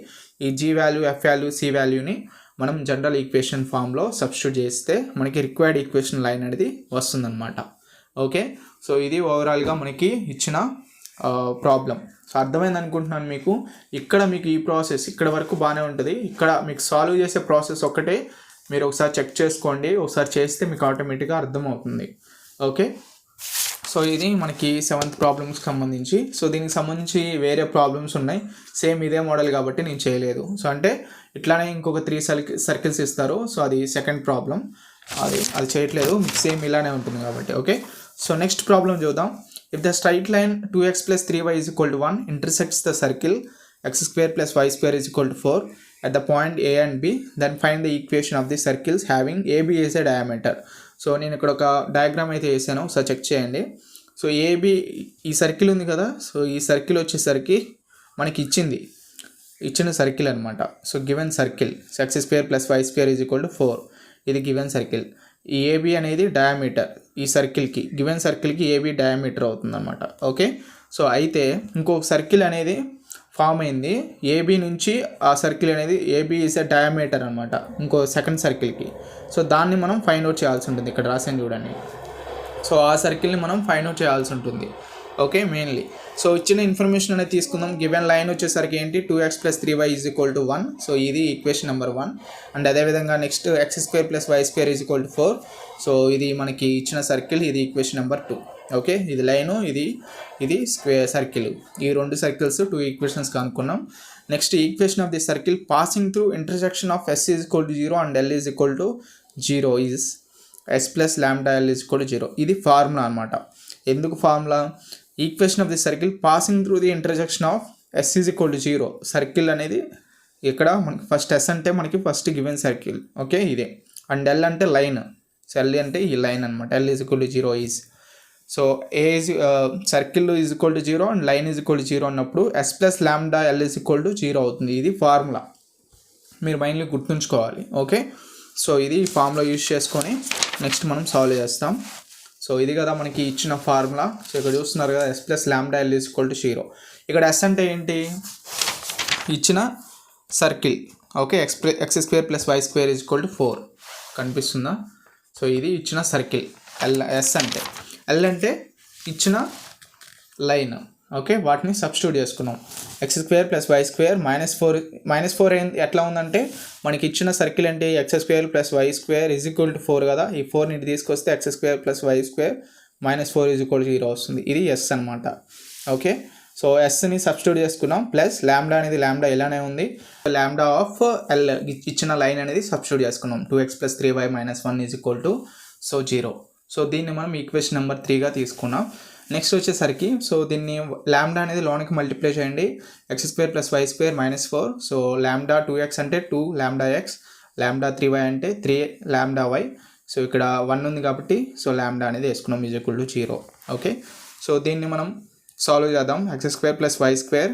ఈ G value, F value, C వాల్యూని మనం జనరల్ ఈక్వేషన్ ఫామ్లో సబ్స్టిట్యూట్ చేస్తే మనకి రిక్వైర్డ్ ఈక్వేషన్ లైన్ అనేది వస్తుందన్నమాట. ఓకే, సో ఇది ఓవరాల్గా మనకి ఇచ్చిన ప్రాబ్లం. సో అర్థమైంది అనుకుంటున్నాను మీకు. ఇక్కడ మీకు ఈ ప్రాసెస్ ఇక్కడ వరకు బాగానే ఉంటుంది. ఇక్కడ మీకు సాల్వ్ చేసే ప్రాసెస్ ఒక్కటే మీరు ఒకసారి చెక్ చేసుకోండి, ఒకసారి చేస్తే మీకు ఆటోమేటిక్గా అర్థమవుతుంది. ఓకే, సో ఇది మనకి 7th ప్రాబ్లమ్స్కి సంబంధించి. సో దీనికి సంబంధించి వేరే ప్రాబ్లమ్స్ ఉన్నాయి, సేమ్ ఇదే మోడల్ కాబట్టి నేను చేయలేదు. సో అంటే ఇట్లానే ఇంకొక 3 సర్కిల్స్ ఇస్తారు. సో అది సెకండ్ ప్రాబ్లం, అది చేయట్లేదు, మీకు సేమ్ ఇలానే ఉంటుంది కాబట్టి. ఓకే, సో నెక్స్ట్ ప్రాబ్లం చూద్దాం. If the straight line 2x + 3y = 1 intersects the circle x² + y² = 4 at the point A and B, then find the equation of the circles having AB as a diameter. So నేను ఇక్కడ ఒక డయాగ్రామ్ అయితే వేసాను, ఒకసారి చెక్ చేయండి. సో ఏబి ఈ సర్కిల్ ఉంది కదా, సో ఈ సర్కిల్ వచ్చేసరికి మనకి ఇచ్చిన సర్కిల్ అనమాట. So given circle x² + y² = 4, ఇది గివెన్ సర్కిల్. ఈ ఏబి అనేది డయామీటర్, ఈ సర్కిల్కి గివెన్ సర్కిల్కి ఏబి డయామీటర్ అవుతుంది అనమాట. ఓకే, సో అయితే ఇంకొక సర్కిల్ అనేది ఫామ్ అయింది ఏబి నుంచి, ఆ సర్కిల్ అనేది ఏబి ఈజ్ ఎ డయామీటర్ అనమాట ఇంకో సెకండ్ సర్కిల్కి. సో దాన్ని మనం ఫైండ్ అవుట్ చేయాల్సి ఉంటుంది, ఇక్కడ రాసాను చూడండి. సో ఆ సర్కిల్ని మనం ఫైండ్ అవుట్ చేయాల్సి ఉంటుంది. ఓకే, మెయిన్లీ సో ఇచ్చిన ఇన్ఫర్మేషన్ అనేది తీసుకుందాం. గివెన్ లైన్ వచ్చేసరికి ఏంటి, 2x + 3y = 1. సో ఇది ఈక్వేషన్ నెంబర్ 1. అండ్ అదేవిధంగా నెక్స్ట్ x² + y² = 4. సో ఇది మనకి ఇచ్చిన సర్కిల్, ఇది ఈక్వేషన్ నెంబర్ 2. ఓకే, ఇది లైను, ఇది స్క్వేర్ సర్కిల్. ఈ 2 సర్కిల్స్ 2 ఈక్వేషన్స్ కనుక్కున్నాం. Next equation of the circle passing through intersection of s = 0 and l = 0 is s + λl = 0. ఇది ఫార్ములా అనమాట. ఎందుకు formula, equation of the circle passing through the intersection of s = 0. Circle అనేది ఇక్కడ మనకి ఫస్ట్ s అంటే మనకి ఫస్ట్ గివెన్ సర్కిల్. ఓకే, ఇదే. అండ్ l అంటే లైన్, సో l అంటే ఈ లైన్ అనమాట. l = 0 is, so a circle = 0 and line = 0 అన్నప్పుడు s + λl = 0 అవుతుంది. ఇది ఫార్ములా, మీరు మైండ్లో గుర్తుంచుకోవాలి. ఓకే, సో ఇది ఫార్ములా యూజ్ చేసుకొని నెక్స్ట్ మనం సాల్వ్ చేస్తాం. సో ఇది కదా మనకి ఇచ్చిన ఫార్ములా. సో ఇక్కడ చూస్తున్నారు కదా, s + λl = 0. ఇక్కడ s అంటే ఏంటి, ఇచ్చిన సర్కిల్. ఓకే, x² + y² = 4 కనిపిస్తుందా. సో ఇది ఇచ్చిన సర్కిల్ s అంటే, l అంటే ఇచ్చిన లైన్. ఓకే, వాటిని సబ్స్టిట్యూట్ చేసుకున్నాం. x² + y² -4 ఎట్లా ఉందంటే మనకి ఇచ్చిన సర్కిల్ అంటే x² + y² = 4 కదా, ఈ 4ని తీసుకొస్తే x² + y² -4 = 0 వస్తుంది. ఇది s అనమాట. ఓకే, సో ఎస్ని సబ్స్టిట్యూట్ చేసుకున్నాం, ప్లస్ లాంబ్డా అనేది లాంబ్డా ఇలానే ఉంది, లాంబ్డా ఆఫ్ l ఇచ్చిన లైన్ అనేది సబ్స్టిట్యూట్ చేసుకున్నాం. 2x + 3y - 1 = 0. సో దీన్ని మనం ఈక్వేషన్ నెంబర్ 3గా తీసుకున్నాం. నెక్స్ట్ వచ్చేసరికి సో దీన్ని లాంబ్డా అనేది లోనికి మల్టిప్లై చేయండి, x² + y² -4. So lambda 2x అంటే 2 λx, లాంబ్డా 3y అంటే 3 λy. సో ఇక్కడ 1 ఉంది కాబట్టి సో లాంబ్డా అనేది వేసుకున్నాం = 0. ఓకే, సో దీన్ని మనం సాల్వ్ చేద్దాం. x² + y²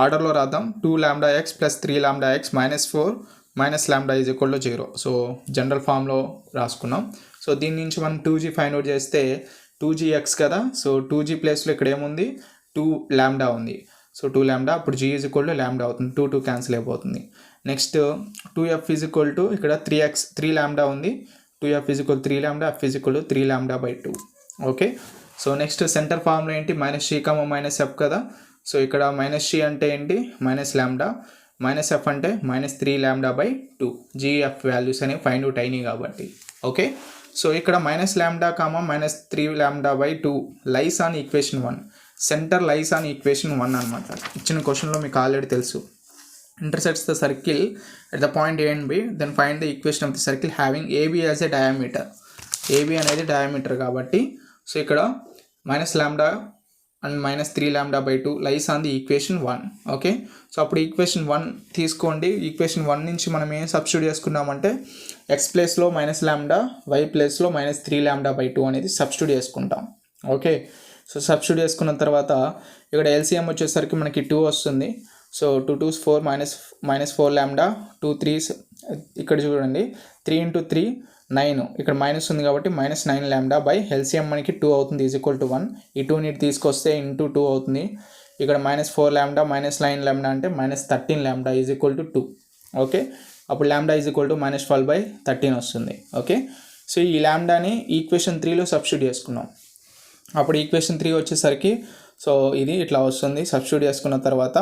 ఆర్డర్లో రాద్దాం. 2 λx + 3 λx -4 λ = 0. సో జనరల్ ఫామ్లో రాసుకున్నాం. సో దీని నుంచి మనం 2g ఫైండ్ అవుట్ చేస్తే 2gx కదా, సో 2g ప్లేస్లో ఇక్కడ ఏముంది 2 లాంబ్డా ఉంది. సో 2 లాంబ్డా, అప్పుడు g is equal to lambda అవుతుంది. 2 క్యాన్సిల్ అయిపోతుంది. Next 2f is equal to ఇక్కడ 3 లాంబ్డా ఉంది. 2f is equal 3 lambda, f is equal to 3 lambda by 2. Okay, so next centre formula ఏంటి, -c, -f కదా. సో ఇక్కడ -c అంటే ఏంటి, మైనస్ లాంబ్డా, -f అంటే -3 లాంబ్డా బై 2. gf వాల్యూస్ అనేవి ఫైండ్ అవుట్ అయినాయి కాబట్టి. ఓకే, సో ఇక్కడ -lambda, -3 lambda by 2 lies on equation 1. Centre lies on equation 1 అనమాట. ఇచ్చిన క్వశ్చన్లో మీకు ఆల్రెడీ తెలుసు. Intersects the circle at the point A and B, then find the equation of the circle having AB as a diameter. AB అనేది డయామీటర్ కాబట్టి, సో ఇక్కడ -lambda and -3 lambda by 2 lies on the equation 1. Okay, so అప్పుడు ఈక్వేషన్ 1 తీసుకోండి. ఈక్వేషన్ 1 నుంచి మనం ఏం సబ్స్టిట్యూట్ చేసుకున్నామంటే x ప్లేస్లో -లాంబ్డా, y ప్లేస్లో -3 లాంబ్డా బై 2 అనేది సబ్స్టిట్యూట్ చేసుకుంటాం. ఓకే, సో సబ్స్టిట్యూట్ చేసుకున్న తర్వాత ఇక్కడ LCM వచ్చేసరికి మనకి 2 వస్తుంది. సో 2 2s 4 -4 లాంబ్డా, 2 3s ఇక్కడ చూడండి 3 × 3 9, ఇక్కడ మైనస్ ఉంది కాబట్టి -9 లాంబ్డా బై LCM మనకి 2 అవుతుంది, ఈజ్ ఈక్వల్ టు 1. ఈ 2 ని తీసుకొస్తే ఇంటూ 2 అవుతుంది. ఇక్కడ -4 లాంబ్డా -9 లాంబ్డా అంటే -13 lambda is equal to 2. Okay, అప్పుడు లాంబ్డా ఈజ్ ఈక్వల్ టు -12/13 వస్తుంది. ఓకే, సో ఈ లాంబ్డాని ఈక్వేషన్ 3లో సబ్స్టిట్యూట్ చేసుకున్నాం. అప్పుడు ఈక్వేషన్ 3 వచ్చేసరికి సో ఇది ఇట్లా వస్తుంది. సబ్స్టిట్యూట్ చేసుకున్న తర్వాత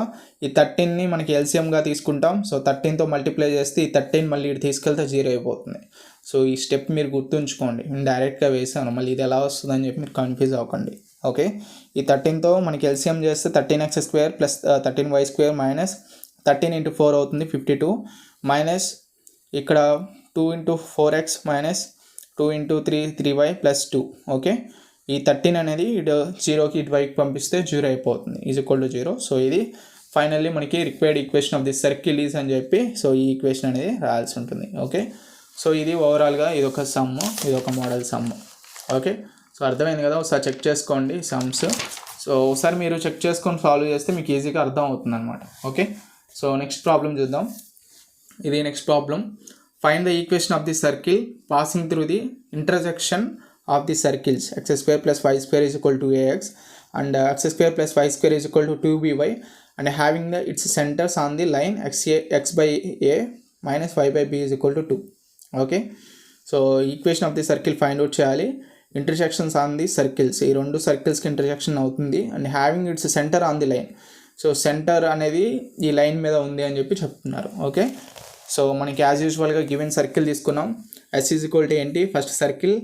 ఈ 13ని మనకి LCMగా తీసుకుంటాం. సో 13తో మల్టిప్లై చేస్తే ఈ 13 మళ్ళీ ఇటు తీసుకెళ్తే 0 అయిపోతుంది. సో ఈ స్టెప్ మీరు గుర్తుంచుకోండి. నేను డైరెక్ట్గా వేసాను, మళ్ళీ ఇది ఎలా వస్తుందని చెప్పి మీరు కన్ఫ్యూజ్ అవ్వకండి. ఓకే, ఈ 13తో మనకి LCM చేస్తే 13x² + 13y² -13 × 4 అవుతుంది 52, మైనస్ ఇక్కడ 2 × 4x -2 × 3 3y + 2. ఓకే, ఈ 13 అనేది ఇటు 0కి ఇటువైపు పంపిస్తే 0 అయిపోతుంది, ఈజ్ ఈక్వల్ టు 0. సో ఇది ఫైనల్లీ మనకి required equation of this circle is అని చెప్పి సో ఈ ఈక్వేషన్ అనేది రాయాల్సి ఉంటుంది. ఓకే, సో ఇది ఓవరాల్గా ఇదొక సమ్, ఇదొక మోడల్ సమ్. ఓకే, సో అర్థమైంది కదా. ఒకసారి చెక్ చేసుకోండి సమ్స్. సో ఒకసారి మీరు చెక్ చేసుకొని సాల్వ్ చేస్తే మీకు ఈజీగా అర్థం అవుతుంది అనమాట. ఓకే, సో నెక్స్ట్ ప్రాబ్లం చూద్దాం. ఇది next problem. Find the equation of the circle passing through the intersection of the circles x² + y² is equal to ax and x² + y² is equal to 2by and having the its centers on the line x/a minus y/b is equal to 2. Okay, so equation of the circle find out చేయాలి. intersections on the circles, ఈ రెండు సర్కిల్స్కి ఇంటర్సెక్షన్ అవుతుంది and having it's centre on the line. So centre అనేది ఈ లైన్ మీద ఉంది అని చెప్పి చెప్తున్నారు. ఓకే, సో మనకి యాజ్ యూజువల్గా గివెన్ సర్కిల్ తీసుకున్నాం. s ఈజ్ ఈక్వల్ టు ఏంటి, ఫస్ట్ సర్కిల్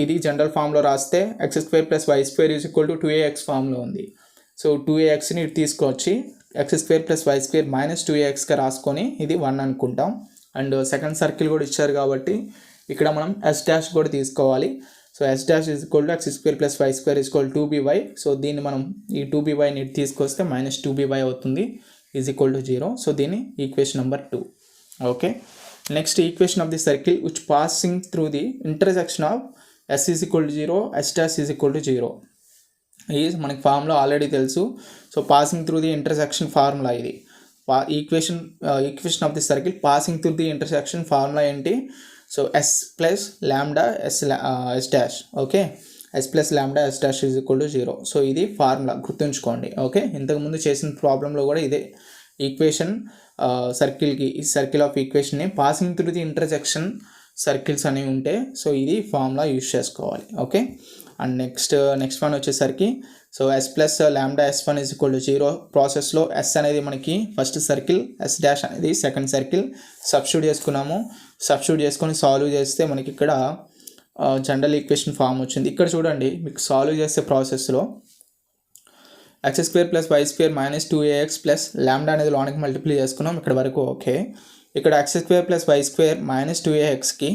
ఇది జనరల్ ఫామ్లో రాస్తే x² + y² is equal to 2ax ఫామ్లో ఉంది. సో 2axని ఇటు తీసుకొచ్చి x² + y² -2axగా రాసుకొని ఇది 1 అనుకుంటాం. అండ్ సెకండ్ సర్కిల్ కూడా ఇచ్చారు కాబట్టి ఇక్కడ మనం s' కూడా తీసుకోవాలి. So s' is equal to x² + y² is equal 2by. So దీన్ని మనం ఈ 2byని ఇటు తీసుకొస్తే -2by అవుతుంది, ఈజ్ ఈక్వల్ టు 0. సో దీన్ని equation number 2. Okay, next equation of the circle which passing through the intersection of s is equal to 0, s' is equal to 0. ఇది మనకి ఫార్ములా ఆల్రెడీ తెలుసు. So passing through the intersection formula ఇది. Equation of the circle passing through the intersection formula ఏంటి, so s + lambda s'. Okay, s + lambda s' is equal to 0. So ఇది ఫార్ములా గుర్తుంచుకోండి. ఓకే, ఇంతకుముందు చేసిన ప్రాబ్లంలో కూడా ఇదే ఈక్వేషన్ సర్కిల్కి, ఈ సర్కిల్ ఆఫ్ ఈక్వేషన్ని passing through the intersection circles అనేవి ఉంటే సో ఇది ఫార్ములా యూజ్ చేసుకోవాలి. ఓకే, అండ్ నెక్స్ట్ వన్ వచ్చేసరికి so s + lambda s1 is equal to 0 ప్రాసెస్లో s అనేది మనకి ఫస్ట్ సర్కిల్, s' అనేది సెకండ్ సర్కిల్. సబ్స్టిట్యూట్ చేసుకున్నాము. సబ్స్టిట్యూట్ చేసుకొని సాల్వ్ చేస్తే మనకి ఇక్కడ జనరల్ ఈక్వేషన్ ఫామ్ వచ్చింది. ఇక్కడ చూడండి, మీకు సాల్వ్ చేసే ప్రాసెస్లో x² + y² -2ax + లాంబ్డా అనేది లోనికి మల్టిప్లై చేసుకున్నాం. ఇక్కడ వరకు ఓకే. ఇక్కడ x² + y² -2axకి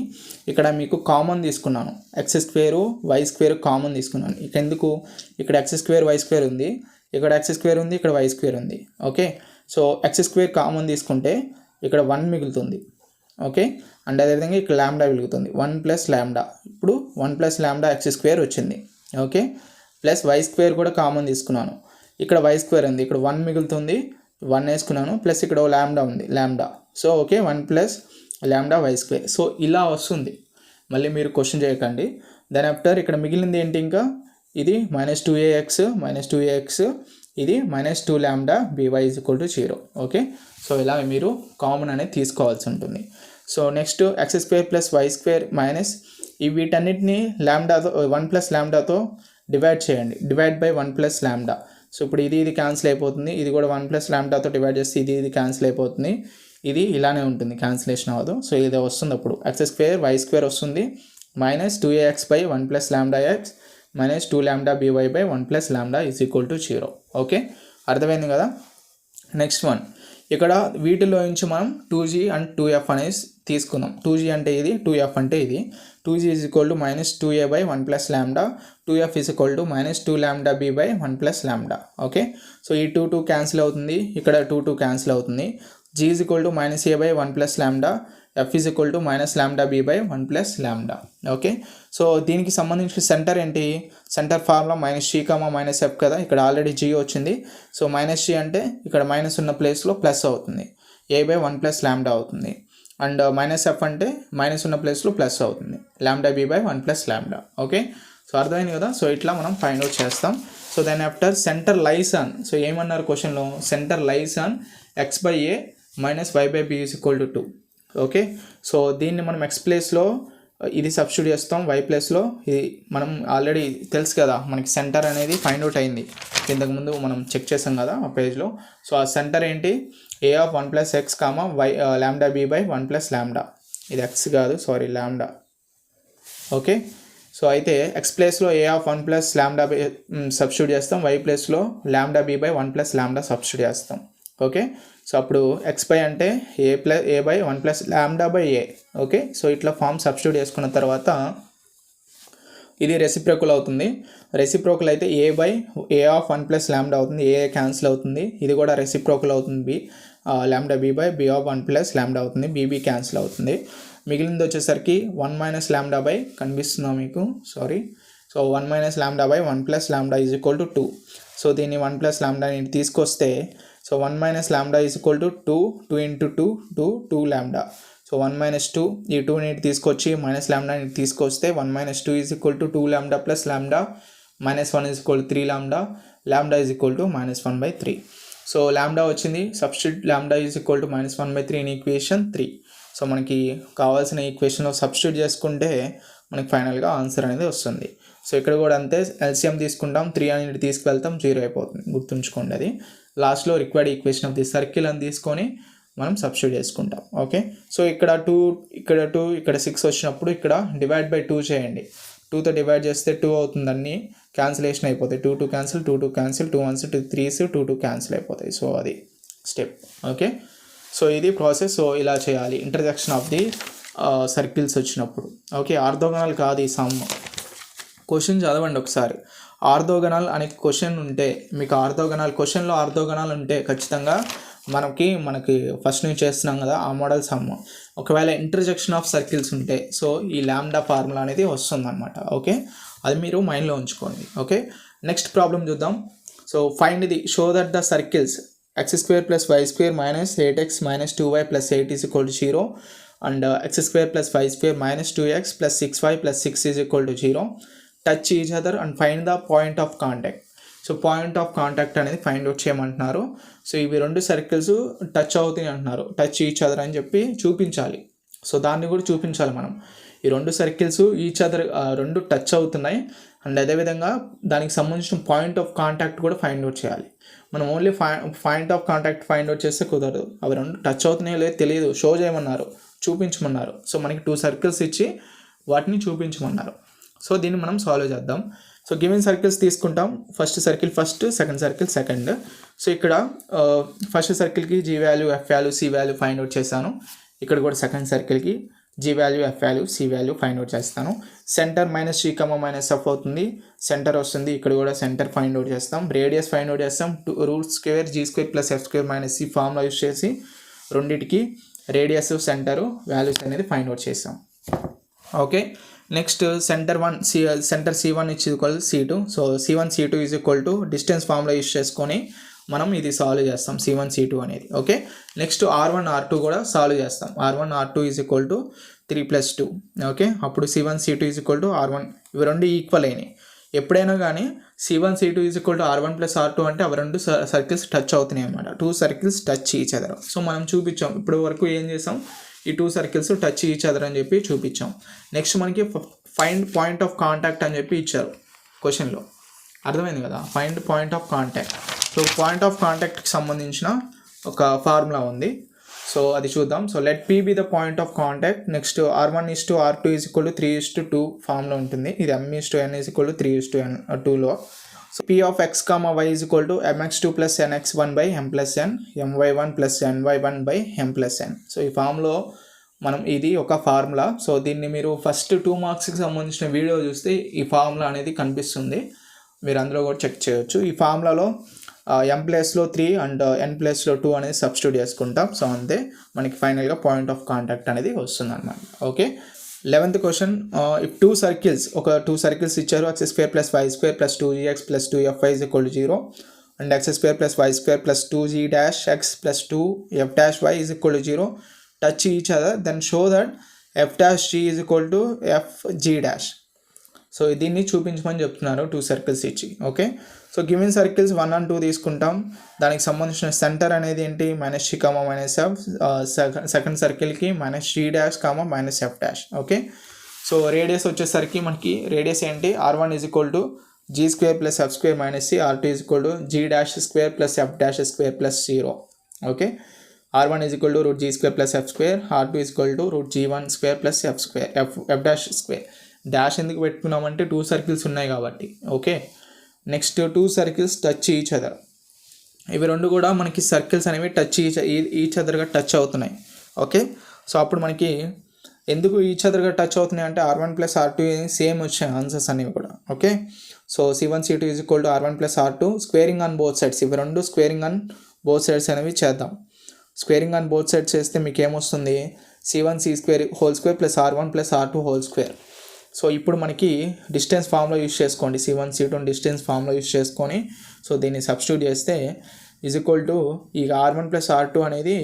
ఇక్కడ మీకు కామన్ తీసుకున్నాను. x² y² కామన్ తీసుకున్నాను. ఇక ఎందుకు, ఇక్కడ x² y² ఉంది, ఇక్కడ x² ఉంది, ఇక్కడ y² ఉంది. ఓకే, సో x² కామన్ తీసుకుంటే ఇక్కడ 1 మిగులుతుంది. ఓకే, అండ్ అదేవిధంగా ఇక్కడ లాంబ్డా మిగులుతుంది, 1 + లాంబ్డా. ఇప్పుడు 1 + లాంబ్డా x² వచ్చింది. ఓకే, ప్లస్ y² కూడా కామన్ తీసుకున్నాను. ఇక్కడ y² ఉంది, ఇక్కడ 1 మిగులుతుంది, 1 వేసుకున్నాను, ప్లస్ ఇక్కడ లాంబ్డా ఉంది, lambda. So okay, 1 + lambda y². So ఇలా వస్తుంది. మళ్ళీ మీరు క్వశ్చన్ చేయకండి. దెన్ ఆఫ్టర్ ఇక్కడ మిగిలింది ఏంటి, ఇంకా ఇది -2ax ఇది -2 లాంబ్డా by = 0. ఓకే, సో ఇలా మీరు కామన్ అనేది తీసుకోవాల్సి ఉంటుంది. So next x² + y² minus వీటన్నిటిని లాంబ్డాతో 1 + లాంబ్డాతో డివైడ్ చేయండి. Divide by 1 + lambda. సో ఇప్పుడు ఇది క్యాన్సిల్ అయిపోతుంది. ఇది కూడా 1 + లాంబ్డాతో డివైడ్ చేస్తే ఇది క్యాన్సిల్ అయిపోతుంది. ఇది ఇలానే ఉంటుంది, క్యాన్సిలేషన్ అవ్వదు. సో ఇది వస్తుంది అప్పుడు x² y² వస్తుంది -2ax by 1 + lambda x -2 lambda by 1 + lambda = 0. Okay, అర్థమైంది కదా. నెక్స్ట్ వన్, ఇక్కడ వీటిలో నుంచి మనం 2g అండ్ 2f అనేది తీసుకుందాం. 2g అంటే ఇది, 2f అంటే ఇది. 2g = -2a by 1 + lambda, 2f = -2 lambda by 1 + lambda. Okay, so ఈ 2 క్యాన్సిల్ అవుతుంది, ఇక్కడ 2 క్యాన్సిల్ అవుతుంది. g = -a by 1 + lambda, f - lambda by 1 + lambda. Okay, so దీనికి సంబంధించిన సెంటర్ ఏంటి? సెంటర్ ఫార్ములా -c, -f కదా. ఇక్కడ ఆల్రెడీ g వచ్చింది. సో -c అంటే ఇక్కడ మైనస్ ఉన్న ప్లేస్లో ప్లస్ అవుతుంది, a by 1 + లాంబ్డా అవుతుంది. అండ్ -f అంటే మైనస్ ఉన్న ప్లేస్లో ప్లస్ అవుతుంది, lambda by 1 + lambda. Okay, so అర్థమైంది కదా. సో ఇట్లా మనం ఫైండ్ అవుట్ చేస్తాం. So then after centre lies on, so ఏమన్నారు క్వశ్చన్లో, centre lies on x/a - y/b = 2. Okay, so దీన్ని మనం x ప్లేస్లో ఇది సబ్స్టిట్యూట్ చేస్తాం, y ప్లేస్లో ఇది మనం ఆల్రెడీ తెలుసు కదా, మనకి సెంటర్ అనేది ఫైండ్ అవుట్ అయింది ఇంతకుముందు మనం చెక్ చేసాం కదా ఆ పేజ్లో. సో ఆ సెంటర్ ఏంటి, a of 1 + x, y lambda by 1 + lambda. ఇది x కాదు, సారీ, లాంబ్డా. ఓకే, సో అయితే x ప్లేస్లో a of 1 + లాంబ్డా సబ్స్టిట్యూట్ చేస్తాం, y ప్లేస్లో లాంబ్డా by 1 + లాంబ్డా సబ్స్టిట్యూట్ చేస్తాం. ఓకే, సో అప్పుడు x/a అంటే a by 1 + lambda by a. Okay, so ఇట్లా ఫామ్ సబ్స్టిట్యూట్ చేసుకున్న తర్వాత ఇది రెసిప్రోకల్ అవుతుంది. రెసిప్రోకల్ అయితే a of 1 + లాంబ్డా అవుతుంది, a క్యాన్సిల్ అవుతుంది. ఇది కూడా రెసిప్రోకల్ అవుతుంది, lambda by b of 1 + lambda అవుతుంది, b క్యాన్సిల్ అవుతుంది. మిగిలింది వచ్చేసరికి 1 - లాంబ్డా by కనిపిస్తుందా మీకు, sorry. So 1 - lambda by 1 + lambda = 2. So దీన్ని 1 + లాంబ్డాని తీసుకొస్తే, సో 1 - లాంబ్డా = 2 × 2 లాంబ్డా. సో 1 - 2, ఈ 2ని తీసుకొచ్చి లాంబ్డాని తీసుకొస్తే 1 - 2 = 2 lambda + lambda, -1 = 3 lambda, lambda -1/3. So lambda వచ్చింది, substitute lambda -1/3 in equation 3. So మనకి కావాల్సిన ఈక్వేషన్లో సబ్స్టిట్యూట్ చేసుకుంటే మనకి ఫైనల్గా ఆన్సర్ అనేది వస్తుంది. సో ఇక్కడ కూడా అంతే, ఎల్సిఎం తీసుకుంటాం, 3 అనేది తీసుకువెళ్తాం, 0 అయిపోతుంది, గుర్తుంచుకోండి. అది లాస్ట్లో required equation of the circle అని తీసుకొని మనం సబ్స్టిట్యూట్ చేసుకుంటాం. ఓకే, సో ఇక్కడ 2, ఇక్కడ 6 వచ్చినప్పుడు ఇక్కడ డివైడ్ బై 2 చేయండి. 2తో డివైడ్ చేస్తే 2 అవుతుంది, అన్నీ క్యాన్సిలేషన్ అయిపోతాయి. 2 cancel, 2 cancel, 2 1s 2 3s, 2 cancel అయిపోతాయి. సో అది స్టెప్. ఓకే, సో ఇది ప్రాసెస్. సో ఇలా చేయాలి ఇంటర్సెక్షన్ ఆఫ్ ది సర్కిల్స్ వచ్చినప్పుడు. ఓకే, ఆర్థోగోనల్ కాదు ఈ సమ్. క్వశ్చన్ చదవండి ఒకసారి. ఆర్థోగోనల్ అనే క్వశ్చన్ ఉంటే మీకు, క్వశ్చన్లో ఆర్థోగోనల్ ఉంటే ఖచ్చితంగా మనకి ఫస్ట్ నుంచి చేస్తున్నాం కదా ఆ మోడల్ సమ్. ఒకవేళ ఇంటర్సెక్షన్ ఆఫ్ సర్కిల్స్ ఉంటే సో ఈ లాంబ్డా ఫార్ములా అనేది వస్తుందన్నమాట. ఓకే, అది మీరు మైండ్లో ఉంచుకోండి. ఓకే, నెక్స్ట్ ప్రాబ్లం చూద్దాం. So find the show that the circles x² + y² -8x - 2y + 8 = 0 and x² + y² - 2x + 6y + 6 = 0 touch each other and find the point of contact. So point of contact అనేది ఫైండ్ అవుట్ చేయమంటున్నారు. సో ఇవి 2 సర్కిల్స్ టచ్ అవుతాయి అంటున్నారు, టచ్ ఈచ్ అదర్ అని చెప్పి చూపించాలి. సో దాన్ని కూడా చూపించాలి మనం. ఈ 2 సర్కిల్స్ ఈచ్ అదర్ 2 టచ్ అవుతున్నాయి అండ్ అదేవిధంగా దానికి సంబంధించిన పాయింట్ ఆఫ్ కాంటాక్ట్ కూడా ఫైండ్ అవుట్ చేయాలి. మనం only point of contact find out చేస్తే కుదరదు, అవి 2 టచ్ అవుతున్నాయో లేదో తెలియదు, షో చేయమన్నారు, చూపించమన్నారు. సో మనకి 2 సర్కిల్స్ ఇచ్చి వాటిని చూపించమన్నారు. సో దీన్ని మనం సాల్వ్ చేద్దాం. సో గివెన్ సర్కిల్స్ తీసుకుంటాం, first circle first, second circle second. So ఇక్కడ ఫస్ట్ సర్కిల్కి G value, F value, C value find out చేశాను. ఇక్కడ కూడా సెకండ్ సర్కిల్కి G value, F value, C value find out చేస్తాను. సెంటర్ -C, -F అవుతుంది, సెంటర్ వస్తుంది. ఇక్కడ కూడా సెంటర్ ఫైండ్ అవుట్ చేస్తాం. రేడియస్ ఫైండ్ అవుట్ చేస్తాం, √² G² + F² - C formula use చేసి రెండింటికి రేడియస్, సెంటరు, వాల్యూస్ అనేది ఫైండ్ అవుట్ చేస్తాం. Okay, next centre C1 C2. So C1 C2 distance formula use చేసుకొని మనం ఇది సాల్వ్ చేస్తాం, C1 C2 అనేది. ఓకే, నెక్స్ట్ R1 R2 కూడా సాల్వ్ చేస్తాం. R1 R2 3 + 2. ఓకే, అప్పుడు C1 C2 R1, ఇవి 2 ఈక్వల్ అయినాయి. ఎప్పుడైనా కానీ C1 C2 is equal to R1 plus R2 అంటే అవి రెండు సర్కిల్స్ టచ్ అవుతున్నాయి అన్నమాట. 2 circles touch each other. So మనం చూపించాం ఇప్పుడు వరకు ఏం చేసాం, ఈ 2 సర్కిల్స్ టచ్ ఈచ్ అదర్ అని చెప్పి చూపించాం. నెక్స్ట్ మనకి ఫైండ్ పాయింట్ ఆఫ్ కాంటాక్ట్ అని చెప్పి ఇచ్చారు క్వశ్చన్లో, అర్థమైంది కదా, find point of contact. So point of కాంటాక్ట్కి సంబంధించిన ఒక ఫార్ములా ఉంది, సో అది చూద్దాం. So let P be the point of contact. Next R1:R2 is equal to 3:2 ఫామ్లో ఉంటుంది. ఇది M:N ఈజ్ ఈక్వల్ టు 3:2లో. So P of X, Y is equal to MX2 plus NX1 by M plus N, MY1 plus NY1 by M plus N. So ఈ ఫామ్లో మనం ఇది ఒక ఫార్ములా. సో దీన్ని మీరు ఫస్ట్ 2 మార్క్స్కి సంబంధించిన వీడియో చూస్తే ఈ ఫార్ములా అనేది కనిపిస్తుంది, మీరు అందులో కూడా చెక్ చేయొచ్చు. ఈ ఫార్ములాలో M ప్లేస్లో 3 అండ్ N ప్లేస్లో 2 అనేది సబ్స్టిట్యూట్ చేసుకుంటాం. సో అంతే మనకి ఫైనల్గా పాయింట్ ఆఫ్ కాంటాక్ట్ అనేది వస్తుంది అనమాట. Okay, 11th question. If 2 circles ఇచ్చారు, x square plus y square plus 2gx plus 2fy is equal to 0 and x square plus y square plus 2g dash x plus 2f dash y is equal to 0 touch each other, then show that f dash g is equal to fg dash. So దీన్ని చూపించమని చెప్తున్నారు 2 సర్కిల్స్ ఇచ్చి. Okay, so given circles 1 and 2 తీసుకుంటాం. దానికి సంబంధించిన సెంటర్ అనేది ఏంటి, -c, -f. సెకండ్ సర్కిల్కి -c dash, -f dash. Okay, so radius వచ్చేసరికి మనకి రేడియస్ ఏంటి, R1 is equal to g square plus f square minus c, R2 is equal to g dash square plus f dash square plus 0. Okay, R1 is equal to √g square plus f square, R2 is equal to √g1 square plus f square, f dash square. Dash ఎందుకు పెట్టుకున్నామంటే 2 సర్కిల్స్ ఉన్నాయి కాబట్టి. Okay, next 2 circles touch each other. ఇవి రెండు కూడా మనకి సర్కిల్స్ అనేవి ఈచ్ అదర్గా టచ్ అవుతున్నాయి. ఓకే, సో అప్పుడు మనకి ఎందుకు ఈచ్ అదర్గా టచ్ అవుతున్నాయి అంటే R1 ప్లస్ R2 సేమ్ వచ్చాయి ఆన్సర్స్ అనేవి కూడా. Okay, so C1 C2 is equal to R1 plus R2 squaring on both sides. ఇవి రెండు స్క్వేరింగ్ ఆన్ బోత్ సైడ్స్ అనేవి చేద్దాం. స్క్వేరింగ్ ఆన్ బోత్ సైడ్స్ చేస్తే మీకు ఏమొస్తుంది, C1 whole square plus R1 plus R2 whole square. So ఇప్పుడు మనకి డిస్టెన్స్ ఫామ్లో యూస్ చేసుకోండి, C1 C2 డిస్టెన్స్ ఫామ్లో యూస్ చేసుకొని సో దీన్ని సబ్స్టిట్యూట్ చేస్తే ఈజ్ ఈక్వల్ టు ఇక R1 ప్లస్ R2 అనేది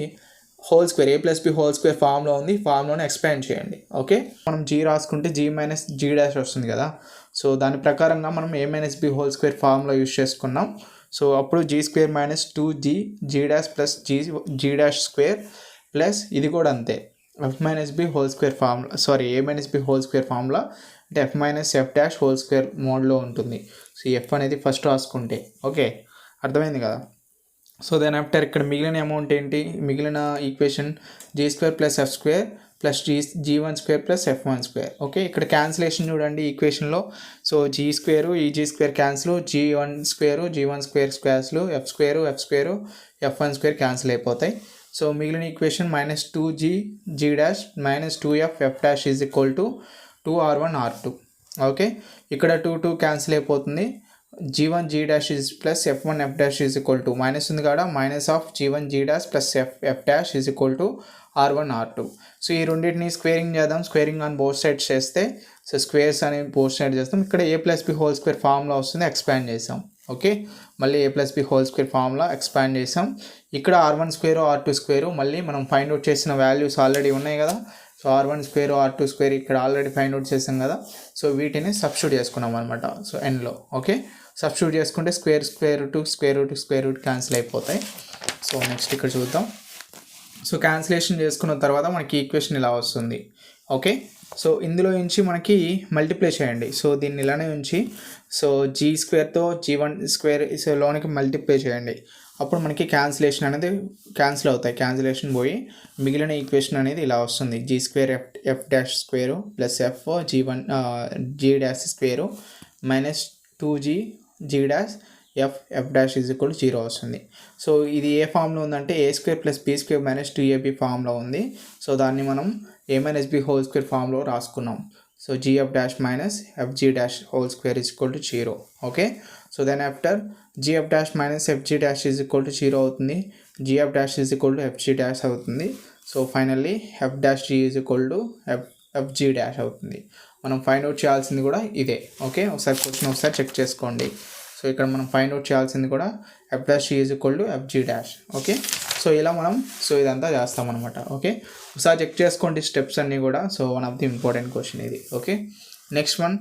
whole square A plus B whole square ఫామ్లో ఉంది, ఫామ్లోనే ఎక్స్పాండ్ చేయండి. ఓకే, మనం G రాసుకుంటే G మైనస్ G డాష్ వస్తుంది కదా, సో దాని ప్రకారంగా మనం A minus B whole square ఫామ్లో యూస్ చేసుకున్నాం. సో అప్పుడు G square minus 2G G dash plus G dash square plus ఇది కూడా అంతే F minus B whole square formula, sorry A minus B whole square formula అంటే F minus F dash whole square మోడ్లో ఉంటుంది. సో F అనేది ఫస్ట్ రాసుకుంటే ఓకే, అర్థమైంది కదా. సో దెన్ ఆఫ్టర్ ఇక్కడ మిగిలిన అమౌంట్ ఏంటి, మిగిలిన equation G square plus F square plus G1 square plus F1 square. Okay, ఇక్కడ క్యాన్సిలేషన్ చూడండి ఈక్వేషన్లో. So G square G square cancel, G1 square G1 square cancel, F square F1 square cancel అయిపోతాయి. సో మిగిలిన equation -2G G dash -2F F dash is equal to 2R1 R2. Okay, ఇక్కడ 2 క్యాన్సిల్ అయిపోతుంది. G1 G dash is plus F1 F dash is equal to minus ఉంది కాడ minus of G1 G dash plus F dash is equal to R1 R2. So ఈ రెండింటిని స్క్వేరింగ్ చేద్దాం. స్క్వేరింగ్ ఆన్ బోత్ సైడ్స్ చేస్తే సో స్క్వేర్స్ అనేవి బోత్ సైడ్ చేస్తాం. ఇక్కడ A plus B whole square formula వస్తుంది, ఎక్స్పాండ్ చేసాం. ఓకే, మళ్ళీ A plus B whole square formula expand చేసాం. ఇక్కడ R1 స్క్వేర్ R2 స్క్వేర్ మళ్ళీ మనం ఫైండ్ అవుట్ చేసిన వాల్యూస్ ఆల్రెడీ ఉన్నాయి కదా. So R1 square R2 square ఇక్కడ ఆల్రెడీ ఫైండ్ అవుట్ చేసాం కదా. సో వీటిని సబ్స్టిట్యూట్ చేసుకున్నాం అనమాట. సో ఎన్లో ఓకే, సబ్స్టిట్యూట్ చేసుకుంటే స్క్వేర్ రూట్ క్యాన్సిల్ అయిపోతాయి. సో నెక్స్ట్ ఇక్కడ చూద్దాం. సో క్యాన్సిలేషన్ చేసుకున్న తర్వాత మనకి ఈక్వేషన్ ఇలా వస్తుంది. ఓకే, సో ఇందులో నుంచి మనకి మల్టిప్లై చేయండి. సో దీన్ని ఇలానే ఉంచి so G స్క్వేర్తో G1 square so లోనికి మల్టిప్లై చేయండి. అప్పుడు మనకి క్యాన్సిలేషన్ అనేది క్యాన్సిల్ అవుతాయి, క్యాన్సిలేషన్ పోయి మిగిలిన ఈక్వేషన్ అనేది ఇలా వస్తుంది. G square F dash square plus F G1 G dash square minus 2G G dash F dash is equal 0 వస్తుంది. సో ఇది ఏ ఫామ్లో ఉందంటే A square plus B square minus 2AB ఫామ్లో ఉంది. సో దాన్ని మనం A minus B whole square ఫామ్లో రాసుకున్నాం. So GF dash minus FG dash whole square is equal to 0. Okay, so then after GF dash minus FG dash is equal to 0 అవుతుంది. GF dash is equal to FG dash అవుతుంది. So finally F dash G is equal to FG dash అవుతుంది. మనం ఫైండ్ అవుట్ చేయాల్సింది కూడా ఇదే. ఓకే, ఒకసారి క్వశ్చన్ ఒకసారి చెక్ చేసుకోండి. సో ఇక్కడ మనం ఫైండ్ అవుట్ చేయాల్సింది కూడా F dash is equal to FG dash. Okay, so ఇలా మనం సో ఇదంతా చేస్తామన్నమాట. ఓకే, ఒకసారి చెక్ చేసుకోండి స్టెప్స్ అన్నీ కూడా. So one of the important question ఇది. Okay, next one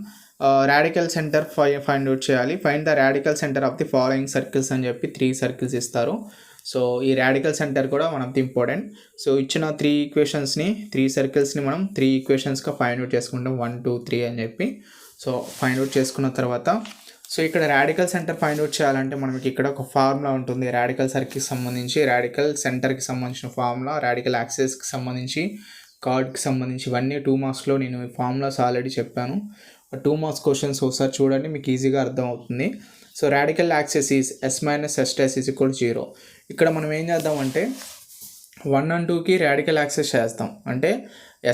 radical centre find out చేయాలి. Find the radical centre of the following circles అని చెప్పి 3 సర్కిల్స్ ఇస్తారు. సో ఈ రాడికల్ సెంటర్ కూడా one of the important. So ఇచ్చిన 3 సర్కిల్స్ని మనం 3 ఈక్వేషన్స్గా ఫైండ్ అవుట్ చేసుకుంటాం, 1 2 3 అని చెప్పి. సో ఫైండ్ అవుట్ చేసుకున్న తర్వాత సో ఇక్కడ రాడికల్ సెంటర్ ఫైండ్ అవుట్ చేయాలంటే మనకి ఇక్కడ ఒక ఫార్ములా ఉంటుంది. రాడికల్ సర్కిల్కి సంబంధించి, రాడికల్ సెంటర్కి సంబంధించిన ఫార్ములా, రాడికల్ యాక్సిస్కి సంబంధించి, కార్డ్కి సంబంధించి ఇవన్నీ 2 మార్క్స్లో నేను ఫార్ములాస్ ఆల్రెడీ చెప్పాను. 2 మార్క్స్ క్వశ్చన్స్ ఒకసారి చూడండి, మీకు ఈజీగా అర్థమవుతుంది. So radical axis is s minus s dash is equal 0. ఇక్కడ మనం ఏం చేద్దామంటే 1 and 2కి రాడికల్ యాక్సిస్ చేస్తాం. అంటే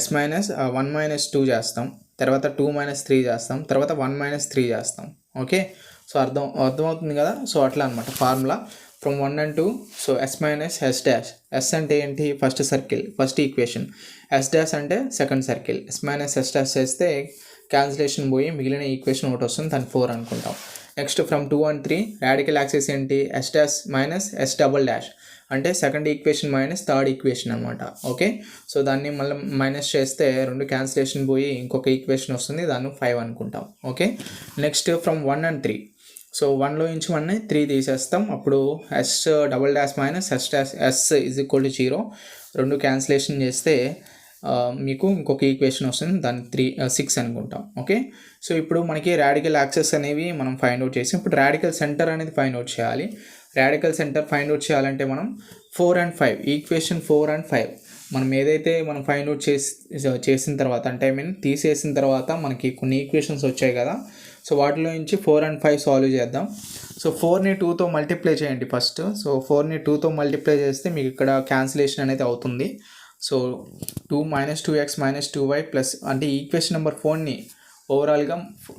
s మైనస్ 1 మైనస్ 2 చేస్తాం, తర్వాత 2 మైనస్ 3 చేస్తాం, తర్వాత 1 మైనస్ 3 చేస్తాం. ఓకే, సో అర్థమవుతుంది కదా. సో అట్లా అనమాట formula from 1 and 2. So s minus s dash, s అంటే ఏంటి, first circle, first equation. s dash అంటే second circle. s minus s dash చేస్తే క్యాన్సిలేషన్ పోయి మిగిలిన ఈక్వేషన్ ఒకటి వస్తుంది, దాన్ని 4 అనుకుంటాం. Next from 2 and 3 radical axis ఏంటి, s dash minus s double dash అంటే second equation minus third equation అనమాట. ఓకే, సో దాన్ని మళ్ళీ మైనస్ చేస్తే 2 క్యాన్సిలేషన్ పోయి ఇంకొక ఈక్వేషన్ వస్తుంది, దాన్ని 5 అనుకుంటాం. Okay, next from 1 and 3. So 1లో నుంచి 1 3 తీసేస్తాం, అప్పుడు s double dash minus s dash s is equal to 0. 2 cancellation చేస్తే మీకు ఇంకొక ఈక్వేషన్ వస్తుంది, దాన్ని 6 అనుకుంటాం. ఓకే, సో ఇప్పుడు మనకి రాడికల్ యాక్సెస్ అనేవి మనం ఫైండ్ అవుట్ చేసి, ఇప్పుడు రాడికల్ సెంటర్ అనేది ఫైండ్ అవుట్ చేయాలి. రాడికల్ సెంటర్ ఫైండ్ అవుట్ చేయాలంటే మనం 4 and 5 ఈక్వేషన్ 4 and 5 మనం ఏదైతే మనం ఫైండ్ అవుట్ చేసిన తర్వాత, అంటే తీసేసిన తర్వాత మనకి కొన్ని ఈక్వేషన్స్ వచ్చాయి కదా. సో వాటిలో నుంచి 4 and 5 సాల్వ్ చేద్దాం. సో 4ని 2తో మల్టిప్లై చేయండి ఫస్ట్. సో 4ని 2తో మల్టిప్లై చేస్తే మీకు ఇక్కడ క్యాన్సిలేషన్ అనేది అవుతుంది. So 2 minus 2x minus 2y plus, అంటే ఈక్వేషన్ నెంబర్ 4ని ఓవరాల్గా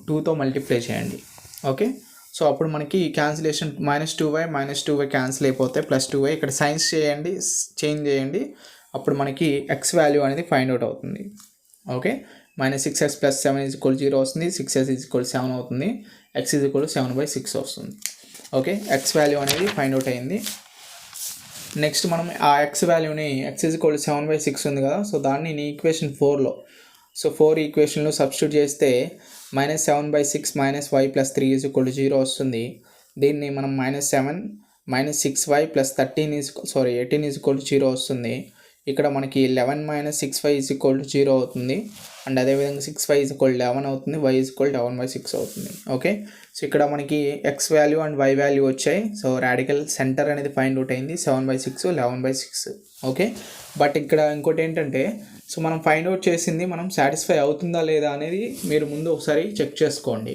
2తో మల్టిప్లై చేయండి. ఓకే, సో అప్పుడు మనకి క్యాన్సిలేషన్ మైనస్ 2y క్యాన్సిల్ అయిపోతాయి, ప్లస్ 2y ఇక్కడ సైన్స్ చేంజ్ చేయండి, అప్పుడు మనకి x వాల్యూ అనేది ఫైండ్ అవుట్ అవుతుంది. Okay, minus 6x plus 7 is equal 0 వస్తుంది, 6s ఈజ్ ఈక్వల్ 7 అవుతుంది, x ఈజ్ ఈక్వల్ 7/6 వస్తుంది. ఓకే, x వాల్యూ అనేది ఫైండ్ అవుట్ అయింది. నెక్స్ట్ మనం ఆ x వాల్యూని x ఈజ్ ఈక్వల్ 7/6 ఉంది కదా, సో దాన్ని ఈక్వేషన్ 4లో, సో 4 ఈక్వేషన్లో సబ్స్టిట్యూట్ చేస్తే minus 7/6 minus y plus 3 is equal 0 వస్తుంది. దీన్ని మనం -7 - 6y ప్లస్ 18 ఈజ్ ఈక్వల్ 0 వస్తుంది. ఇక్కడ మనకి 11 - 6y ఈజ్ ఈక్వల్ 0 అవుతుంది. అండ్ అదేవిధంగా 6y ఈజ్ ఈక్వల్ 11 అవుతుంది, y ఈజ్ ఈక్వల్ 11/6 అవుతుంది. ఓకే, సో ఇక్కడ మనకి x value and y value వచ్చాయి. సో రాడికల్ సెంటర్ అనేది ఫైండ్ అవుట్ అయింది, 7/6 11/6. ఓకే, బట్ ఇక్కడ ఇంకోటి ఏంటంటే, సో మనం ఫైండ్ అవుట్ చేసింది మనం సాటిస్ఫై అవుతుందా లేదా అనేది మీరు ముందు ఒకసారి చెక్ చేసుకోండి.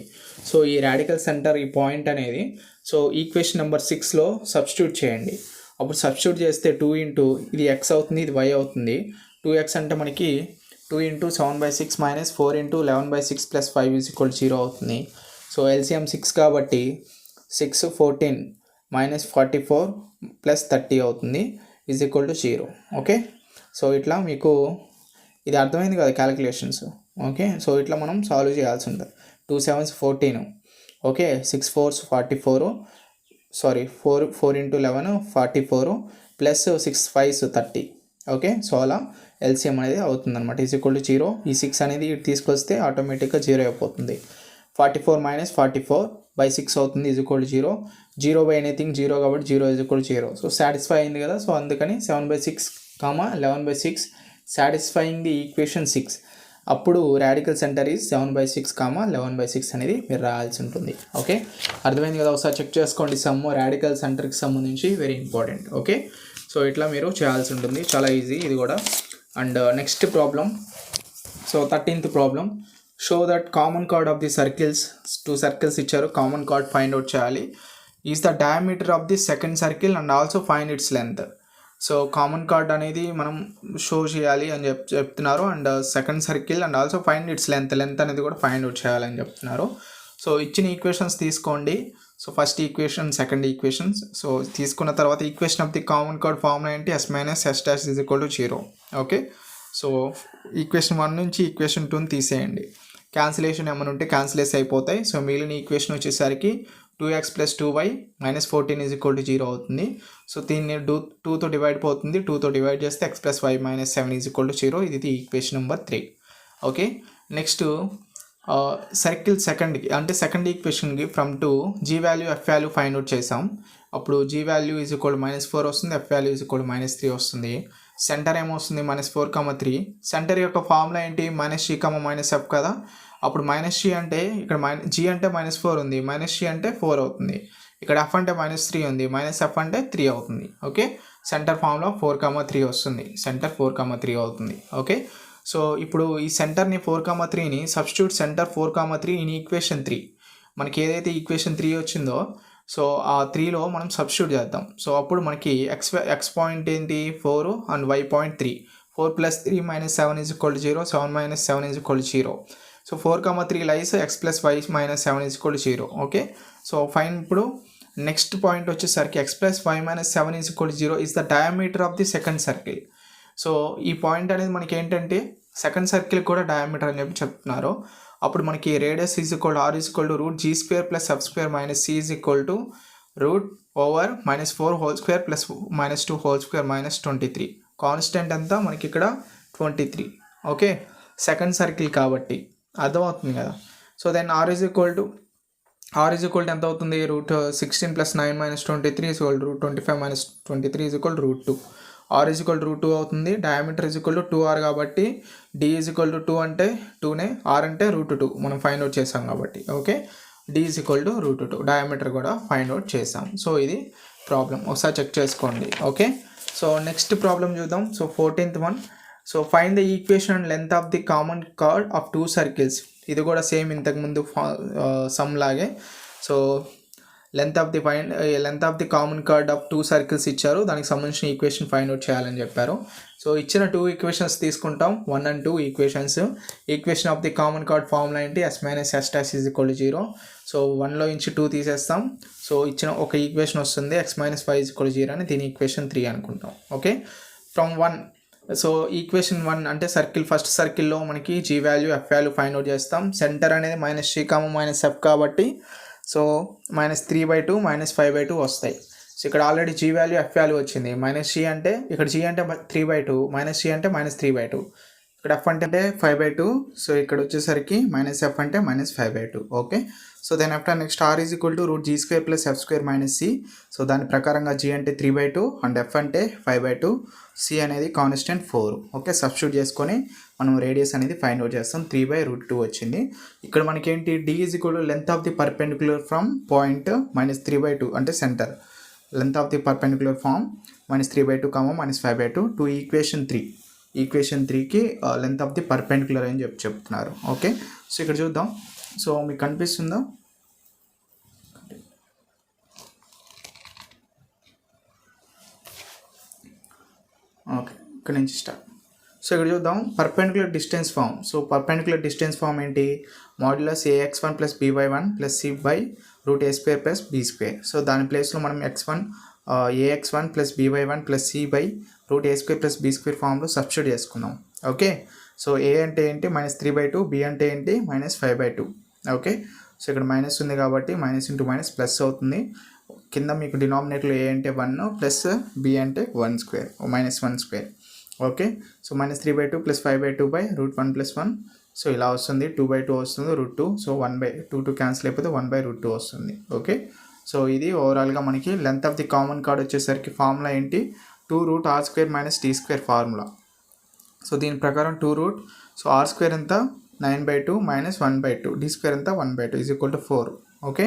సో ఈ రాడికల్ సెంటర్ ఈ పాయింట్ అనేది, సో ఈక్వేషన్ నెంబర్ 6లో సబ్స్టిట్యూట్ చేయండి. అప్పుడు సబ్స్టిట్యూట్ చేస్తే 2 ఇంటూ ఇది x అవుతుంది, ఇది y అవుతుంది. 2x అంటే మనకి 2 into 7/6 minus 4 into 11/6 plus 5 is equal 0 అవుతుంది. సో ఎల్సిఎం 6 కాబట్టి 6 14 మైనస్ 44 ప్లస్ 30 అవుతుంది, is equal to 0. Okay, so ఇట్లా మీకు ఇది అర్థమైంది కదా క్యాలిక్యులేషన్స్. ఓకే, సో ఇట్లా మనం సాల్వ్ చేయాల్సి ఉంటుంది. 2 7s 14, okay, 6 4s 44, 4 into 11 44 plus 6 5s 30. Okay, so అలా ఎల్సిఎం అనేది అవుతుంది అనమాట, ఈజ్ ఈక్వల్ టు 0. ఈ 6 అనేది తీసుకొస్తే ఆటోమేటిక్గా 0 అయిపోతుంది. 44 మైనస్ 44/6 అవుతుంది, is equal to 0. 0 by anything 0 కాబట్టి 0 is equal to 0. So satisfy అయింది కదా, సో అందుకని 7/6, 11/6 సాటిస్ఫైయింగ్ ది ఈక్వేషన్ 6. అప్పుడు రాడికల్ సెంటర్ ఈజ్ 7/6, 11/6 అనేది మీరు రాయాల్సి ఉంటుంది. ఓకే, అర్థమైంది కదా, ఒకసారి చెక్ చేసుకోండి. సమ్ రాడికల్ సెంటర్కి సంబంధించి వెరీ ఇంపార్టెంట్. ఓకే, సో ఇట్లా మీరు చేయాల్సి ఉంటుంది, చాలా ఈజీ ఇది కూడా. And next problem, so 13th problem, show that common card of the circles, 2 circles ఇచ్చారు, కామన్ కార్డ్ ఫైండ్ అవుట్ చేయాలి. Is the diameter of the second circle and also find its length. So common card అనేది మనం షో చేయాలి అని చెప్తున్నారు, and second circle and also find its length అనేది కూడా ఫైండ్ అవుట్ చేయాలని చెప్తున్నారు. సో ఇచ్చిన ఈక్వేషన్స్ తీసుకోండి. So first equation, second equations. So తీసుకున్న తర్వాత equation of the common card formula ఏంటి, s minus s dash is equal to 0. Okay, so equation 1 నుంచి ఈక్వేషన్ 2ని తీసేయండి. క్యాన్సిలేషన్ ఏమైనా ఉంటే క్యాన్సిలేస్ అయిపోతాయి. సో మిగిలిన ఈక్వేషన్ వచ్చేసరికి 2x plus 2y minus 14 is equal to 0 అవుతుంది. సో దీన్ని 2తో డివైడ్ పోతుంది, 2తో డివైడ్ చేస్తే x plus y minus 7 is equal to 0. ఇది equation number 3. Okay, next circle సెకండ్కి అంటే సెకండ్ ఈక్వేషన్కి from two G value F value find out చేసాం. అప్పుడు జీ వాల్యూ ఈజ్ ఈక్వల్ -4 వస్తుంది, ఎఫ్ వాల్యూ ఈజ్ ఈక్వల్ -3 వస్తుంది. సెంటర్ ఏమొస్తుంది -4, 3. సెంటర్ యొక్క ఫార్ములా ఏంటి -g, -f కదా. అప్పుడు -g అంటే ఇక్కడ g అంటే -4 ఉంది, -g అంటే 4 అవుతుంది. ఇక్కడ f అంటే -3 ఉంది, -f అంటే 3 అవుతుంది. ఓకే, సెంటర్ ఫార్ములా 4, 3 వస్తుంది. సెంటర్ 4, 3 అవుతుంది. ఓకే, సో ఇప్పుడు ఈ సెంటర్ని 4, 3ని సబ్స్టిట్యూట్ సెంటర్ 4, 3 ఇన్ ఈక్వేషన్ 3. మనకి ఏదైతే ఈక్వేషన్ 3 వచ్చిందో సో ఆ 3లో మనం సబ్స్టిట్యూట్ చేద్దాం. సో అప్పుడు మనకి ఎక్స్ పాయింట్ ఏంటి 4 and why point 3. 4 + 3 - 7 = 0, 7 - 7 = 0. So 4, 3 lies x + y - 7 = 0. Okay, so fine. ఇప్పుడు నెక్స్ట్ పాయింట్ వచ్చేసరికి x + y - 7 = 0 is the diameter of the second circle. So ఈ పాయింట్ అనేది మనకి ఏంటంటే సెకండ్ సర్కిల్ కూడా డయామీటర్ అని చెప్పి చెప్తున్నారు. అప్పుడు మనకి radius is equal r is equal to √g² + f² - c is equal to √(-4) whole square plus -2 whole square -23. Constant అంతా మనకి ఇక్కడ 23. ఓకే, సెకండ్ సర్కిల్ కాబట్టి అర్థమవుతుంది కదా. So then r is equal to ఎంత అవుతుంది √16 + 9 - 23 = √25 - 23 = √2. r ఈజ్ ఈక్వల్ టు √2 అవుతుంది. Diameter is equal to 2r కాబట్టి d ఈజ్ ఈక్వల్ టు 2 అంటే 2నే, r అంటే √2 మనం ఫైండ్ అవుట్ చేసాం కాబట్టి. Okay, d is equal to √2. Diameter కూడా ఫైండ్ అవుట్ చేసాం. సో ఇది ప్రాబ్లం, ఒకసారి చెక్ చేసుకోండి. ఓకే, సో నెక్స్ట్ ప్రాబ్లం చూద్దాం. So 14th one. So find the equation and length of the common card of 2 circles. ఇది కూడా సేమ్ ఇంతకుముందు సమ్ లాగే. So length of the common card of 2 circles ఇచ్చారు, దానికి సంబంధించిన ఈక్వేషన్ ఫైండ్ అవుట్ చేయాలని చెప్పారు. సో ఇచ్చిన 2 ఈక్వేషన్స్ తీసుకుంటాం, 1 and 2 equations. Equation of the common card formula ఏంటి s - s' = 0. సో 1లో నుంచి 2 తీసేస్తాం. సో ఇచ్చిన ఒక ఈక్వేషన్ వస్తుంది x - y = 0 అని, దీని ఈక్వేషన్ 3 అనుకుంటాం. Okay, from 1. సో ఈక్వేషన్ 1 అంటే ఫస్ట్ సర్కిల్లో మనకి g value f value find out చేస్తాం. సెంటర్ అనేది -g, -f కాబట్టి సో -3/2 -5/2 వస్తాయి. సో ఇక్కడ already g value f value వచ్చింది. -g అంటే ఇక్కడ g అంటే 3/2, -g అంటే -3/2, ఇక్కడ f అంటే 5/2. సో ఇక్కడ వచ్చేసరికి -f అంటే -5/2. Okay, so then after next r is equal to √g² + f² - c. సో దాని ప్రకారంగా g అంటే 3/2 అండ్ f అంటే 5/2, c అనేది కాన్స్టెంట్ 4. ఓకే, సబ్స్టిట్యూట్ చేసుకొని మనం రేడియస్ అనేది ఫైండ్ అవుట్ చేస్తాం. 3/√2 వచ్చింది. ఇక్కడ మనకి ఏంటి d is equal to length of the perpendicular from point -3/2 అంటే centre. Length of the perpendicular from -3/2, -5/2 to equation 3కి లెంత్ ఆఫ్ ది పర్పెండిక్యులర్ అని చెప్తున్నారు. ఓకే, సో ఇక్కడ చూద్దాం. సో మీకు కనిపిస్తుందా? ఓకే, ఇక్కడ నుంచి స్టార్ట్. సో ఇక్కడ చూద్దాం perpendicular distance form. So perpendicular distance form ఏంటి modulus ax1 + by1 + c/√a² + b². So దాని ప్లేస్లో మనం ax1 + by1 + c/√a² + b² ఫామ్లో సబ్స్టిట్యూట్ చేసుకుందాం. ఓకే, సో a అంటే ఏంటి -3/2, b అంటే ఏంటి -5/2. ఓకే, సో ఇక్కడ మైనస్ ఉంది కాబట్టి మైనస్ ఇంటూ మైనస్ ప్లస్ అవుతుంది. కింద మీకు డినామినేటర్లో a అంటే 1 ప్లస్ b అంటే 1² -1². Okay, so -3/2 + 5/2/√1 + 1. సో ఇలా వస్తుంది 2/2 వస్తుంది √2. సో 1/2 క్యాన్సిల్ అయిపోతే 1/√2 వస్తుంది. ఓకే, సో ఇది ఓవరాల్గా మనకి length of the common card వచ్చేసరికి ఫార్ములా ఏంటి 2√r² - t² ఫార్ములా. సో దీని ప్రకారం 2√, సో r² ఎంత 9/2 - 1/2, d² ఎంత 1/2 = 4. ఓకే,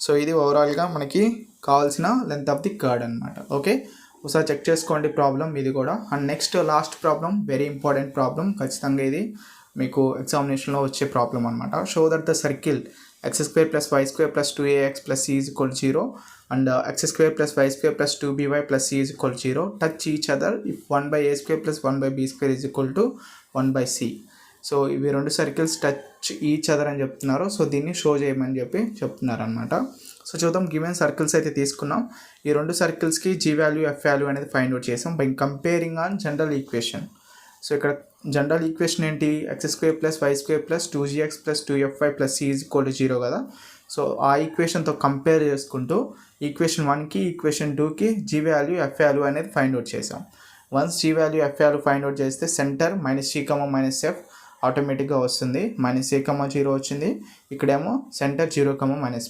సో ఇది ఓవరాల్గా మనకి కావాల్సిన లెంత్ ఆఫ్ ది కార్డ్ అనమాట. ఓకే, ఒకసారి చెక్ చేసుకోండి ప్రాబ్లం ఇది కూడా. And next last problem very important problem, ఖచ్చితంగా ఇది మీకు ఎగ్జామినేషన్లో వచ్చే ప్రాబ్లం అనమాట. Show that the circle x² + y² + 2ax + c = 0 and x² + y² + 2by + c = 0 touch each other if 1/a² + 1/b² = 1/c. So ఇవి రెండు సర్కిల్స్ టచ్ ఈచ్ అదర్ అని చెప్తున్నారు. సో దీన్ని షో చేయమని చెప్తున్నారు అనమాట. సో చూద్దాం, గివెన్ సర్కిల్స్ అయితే తీసుకున్నాం. ఈ రెండు సర్కిల్స్కి g వాల్యూ f వాల్యూ అనేది ఫైండ్ అవుట్ చేసాం by comparing on general equation. So ఇక్కడ జనరల్ ఈక్వేషన్ ఏంటి x² + y² + 2gx + 2fy + c = 0 కదా. సో ఆ ఈక్వేషన్తో కంపేర్ చేసుకుంటూ ఈక్వేషన్ 1కి ఈక్వేషన్ 2కి g వాల్యూ f వాల్యూ అనేది ఫైండ్ అవుట్ చేసాం. Once g value f value find out చేస్తే సెంటర్ -g, -f ఆటోమేటిక్గా వస్తుంది. -a, 0 వచ్చింది, ఇక్కడేమో సెంటర్ 0,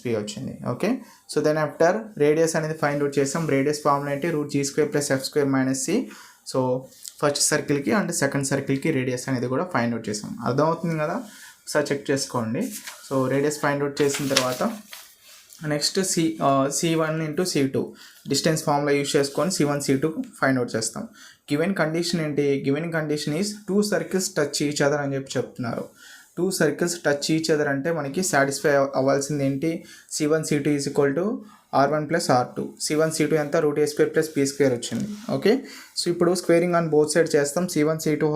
-b వచ్చింది. Okay, so then after radius అనేది ఫైండ్ అవుట్ చేసాం. రేడియస్ ఫార్ములా ఏంటి, √g² + f² - c. So first సర్కిల్కి అండ్ సెకండ్ సర్కిల్కి రేడియస్ అనేది కూడా ఫైండ్ అవుట్ చేసాం. అర్థమవుతుంది కదా, ఒకసారి చెక్ చేసుకోండి. సో రేడియస్ ఫైండ్ అవుట్ చేసిన తర్వాత next C1 × C2 distance formula use చేసుకొని C1 C2 ఫైండ్ అవుట్ చేస్తాం. గివెన్ కండిషన్ ఏంటి, given condition is 2 circles touch each other అని చెప్తున్నారు. 2 సర్కిల్స్ టచ్ ఈచ్ అదర్ అంటే మనకి సాటిస్ఫై అవ్వాల్సింది ఏంటి, C1 C2 = R1 + R2. C1 C2 ఎంత, √a² + b² వచ్చింది. ఓకే, సో ఇప్పుడు స్క్వేరింగ్ ఆన్ బోత్ సైడ్ చేస్తాం. C1 C2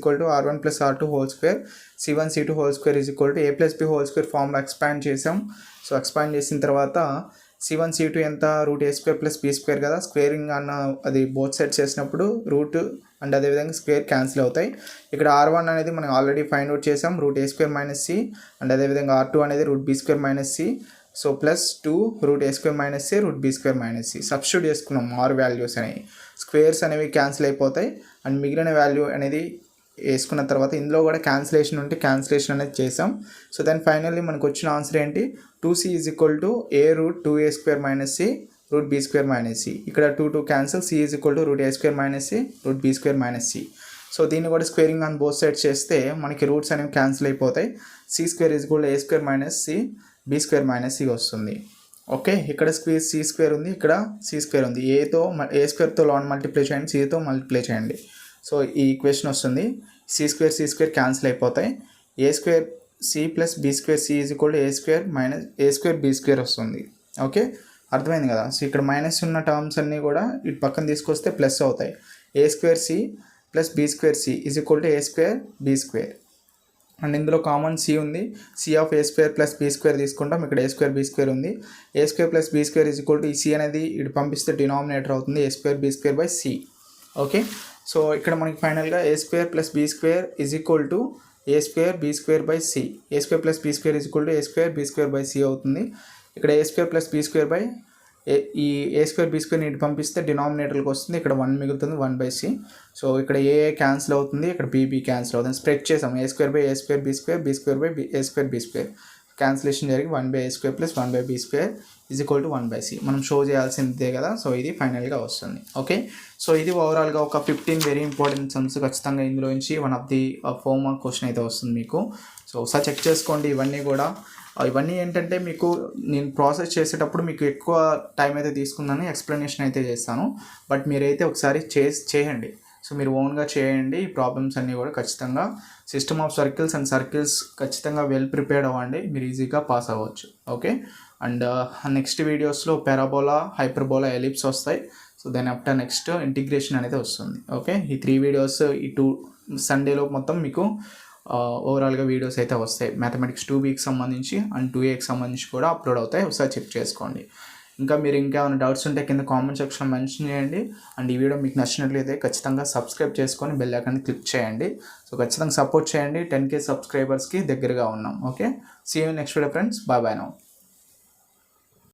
2 R1 + R2 2. C1 C2 2 a + b² formula expand చేసాం. సో ఎక్స్పాండ్ చేసిన తర్వాత C1 C2 ఎంత, √a² + b² కదా. స్క్వేరింగ్ అన్న అది బోత్ సైడ్ చేసినప్పుడు రూట్ అండ్ అదేవిధంగా స్క్వేర్ క్యాన్సిల్ అవుతాయి. ఇక్కడ R1 అనేది మనం ఆల్రెడీ ఫైండ్ అవుట్ చేసాం, √a² - c. అండ్ అదేవిధంగా R2 అనేది √b² - c. So +2 √a² - c √b² - c. Substitute చేసుకున్నాం ఆర్ వాల్యూస్ అనేవి. స్క్వేర్స్ అనేవి క్యాన్సిల్ అయిపోతాయి అండ్ మిగిలిన వాల్యూ అనేది వేసుకున్న తర్వాత ఇందులో కూడా క్యాన్సిలేషన్ ఉంటే క్యాన్సిలేషన్ అనేది చేసాం. సో దెన్ ఫైనల్లీ మనకు వచ్చిన ఆన్సర్ ఏంటి, 2c = a √2a² - c √b² - c. ఇక్కడ 2 cancel, c √a² - c √b² - c. So దీన్ని కూడా స్క్వేరింగ్ ఆన్ బోత్ సైడ్స్ చేస్తే మనకి రూట్స్ అనేవి క్యాన్సిల్ అయిపోతాయి. c² a² - c b² - c వస్తుంది. ఓకే, ఇక్కడ c² ఉంది, ఇక్కడ c² ఉంది. a² లాన్ మల్టిప్లై చేయండి, cతో మల్టిప్లై చేయండి. సో ఈ ఈక్వేషన్ వస్తుంది. c² క్యాన్సిల్ అయిపోతాయి. a²c + b²c a² b² వస్తుంది. ఓకే, అర్థమైంది కదా. సో ఇక్కడ మైనస్ ఉన్న టర్మ్స్ అన్నీ కూడా ఇటు పక్కన తీసుకొస్తే ప్లస్ అవుతాయి. a²c + b²c a² b². And ఇందులో కామన్ c ఉంది, c ఆఫ్ a² + b² తీసుకుంటాం. ఇక్కడ a² b² ఉంది. a² + b² ఈ c అనేది ఇటు పంపిస్తే డినామినేటర్ అవుతుంది, a² b² c. Okay, so ఇక్కడ మనకి ఫైనల్గా a² + b² a² b² c. a² + b² a² b² c అవుతుంది. ఇక్కడ a² + b² ఈ a² b² ఇటు పంపిస్తే డినామినేటర్కి వస్తుంది, ఇక్కడ 1 మిగులుతుంది, 1/c. సో ఇక్కడ ఏ క్యాన్సిల్ అవుతుంది, ఇక్కడ b క్యాన్సిల్ అవుతుంది. స్ప్రెడ్ చేసాం, a² a² b² b² b² cancellation జరిగి 1/a² + 1/b² 1/c. మనం షో చేయాల్సిందే కదా. సో ఇది ఫైనల్గా వస్తుంది. ఓకే, సో ఇది ఓవరాల్గా ఒక 15 వెరీ ఇంపార్టెంట్ సమ్స్ ఖచ్చితంగా ఇందులో నుంచి 1 ఆఫ్ ది 4 మార్క్ క్వశ్చన్ అయితే వస్తుంది మీకు. సో ఒకసారి చెక్ చేసుకోండి. ఇవన్నీ ఏంటంటే మీకు నేను ప్రాసెస్ చేసేటప్పుడు మీకు ఎక్కువ టైం అయితే తీసుకుందని ఎక్స్ప్లెనేషన్ అయితే చేస్తాను, బట్ మీరైతే ఒకసారి చేయండి. సో మీరు ఓన్గా చేయండి. ఈ ప్రాబ్లమ్స్ అన్నీ కూడా ఖచ్చితంగా system of circles and circles ఖచ్చితంగా వెల్ ప్రిపేర్డ్ అవ్వండి, మీరు ఈజీగా పాస్ అవ్వచ్చు. ఓకే, అండ్ నెక్స్ట్ వీడియోస్లో పారాబోలా, హైపర్బోలా, ఎలిప్స్ వస్తాయి. So then after next integration అనేది వస్తుంది. ఓకే, ఈ 3 వీడియోస్ ఈ 2 సండేలో మొత్తం మీకు ఓవరాల్గా వీడియోస్ అయితే వస్తాయి. మ్యాథమెటిక్స్ 2Bకి సంబంధించి అండ్ 2Aకి సంబంధించి కూడా అప్లోడ్ అవుతాయి. ఒకసారి చెక్ చేసుకోండి. ఇంకా మీరు ఇంకేమైనా డౌట్స్ ఉంటే కింద కామెంట్ సెక్షన్లో మెన్షన్ చేయండి. అండ్ ఈ వీడియో మీకు నచ్చినట్లయితే ఖచ్చితంగా సబ్స్క్రైబ్ చేసుకొని బెల్ ఐకాన్ని క్లిక్ చేయండి. సో ఖచ్చితంగా సపోర్ట్ చేయండి. 10K సబ్స్క్రైబర్స్కి దగ్గరగా ఉన్నాం. Okay, see you next video friends. Bye now.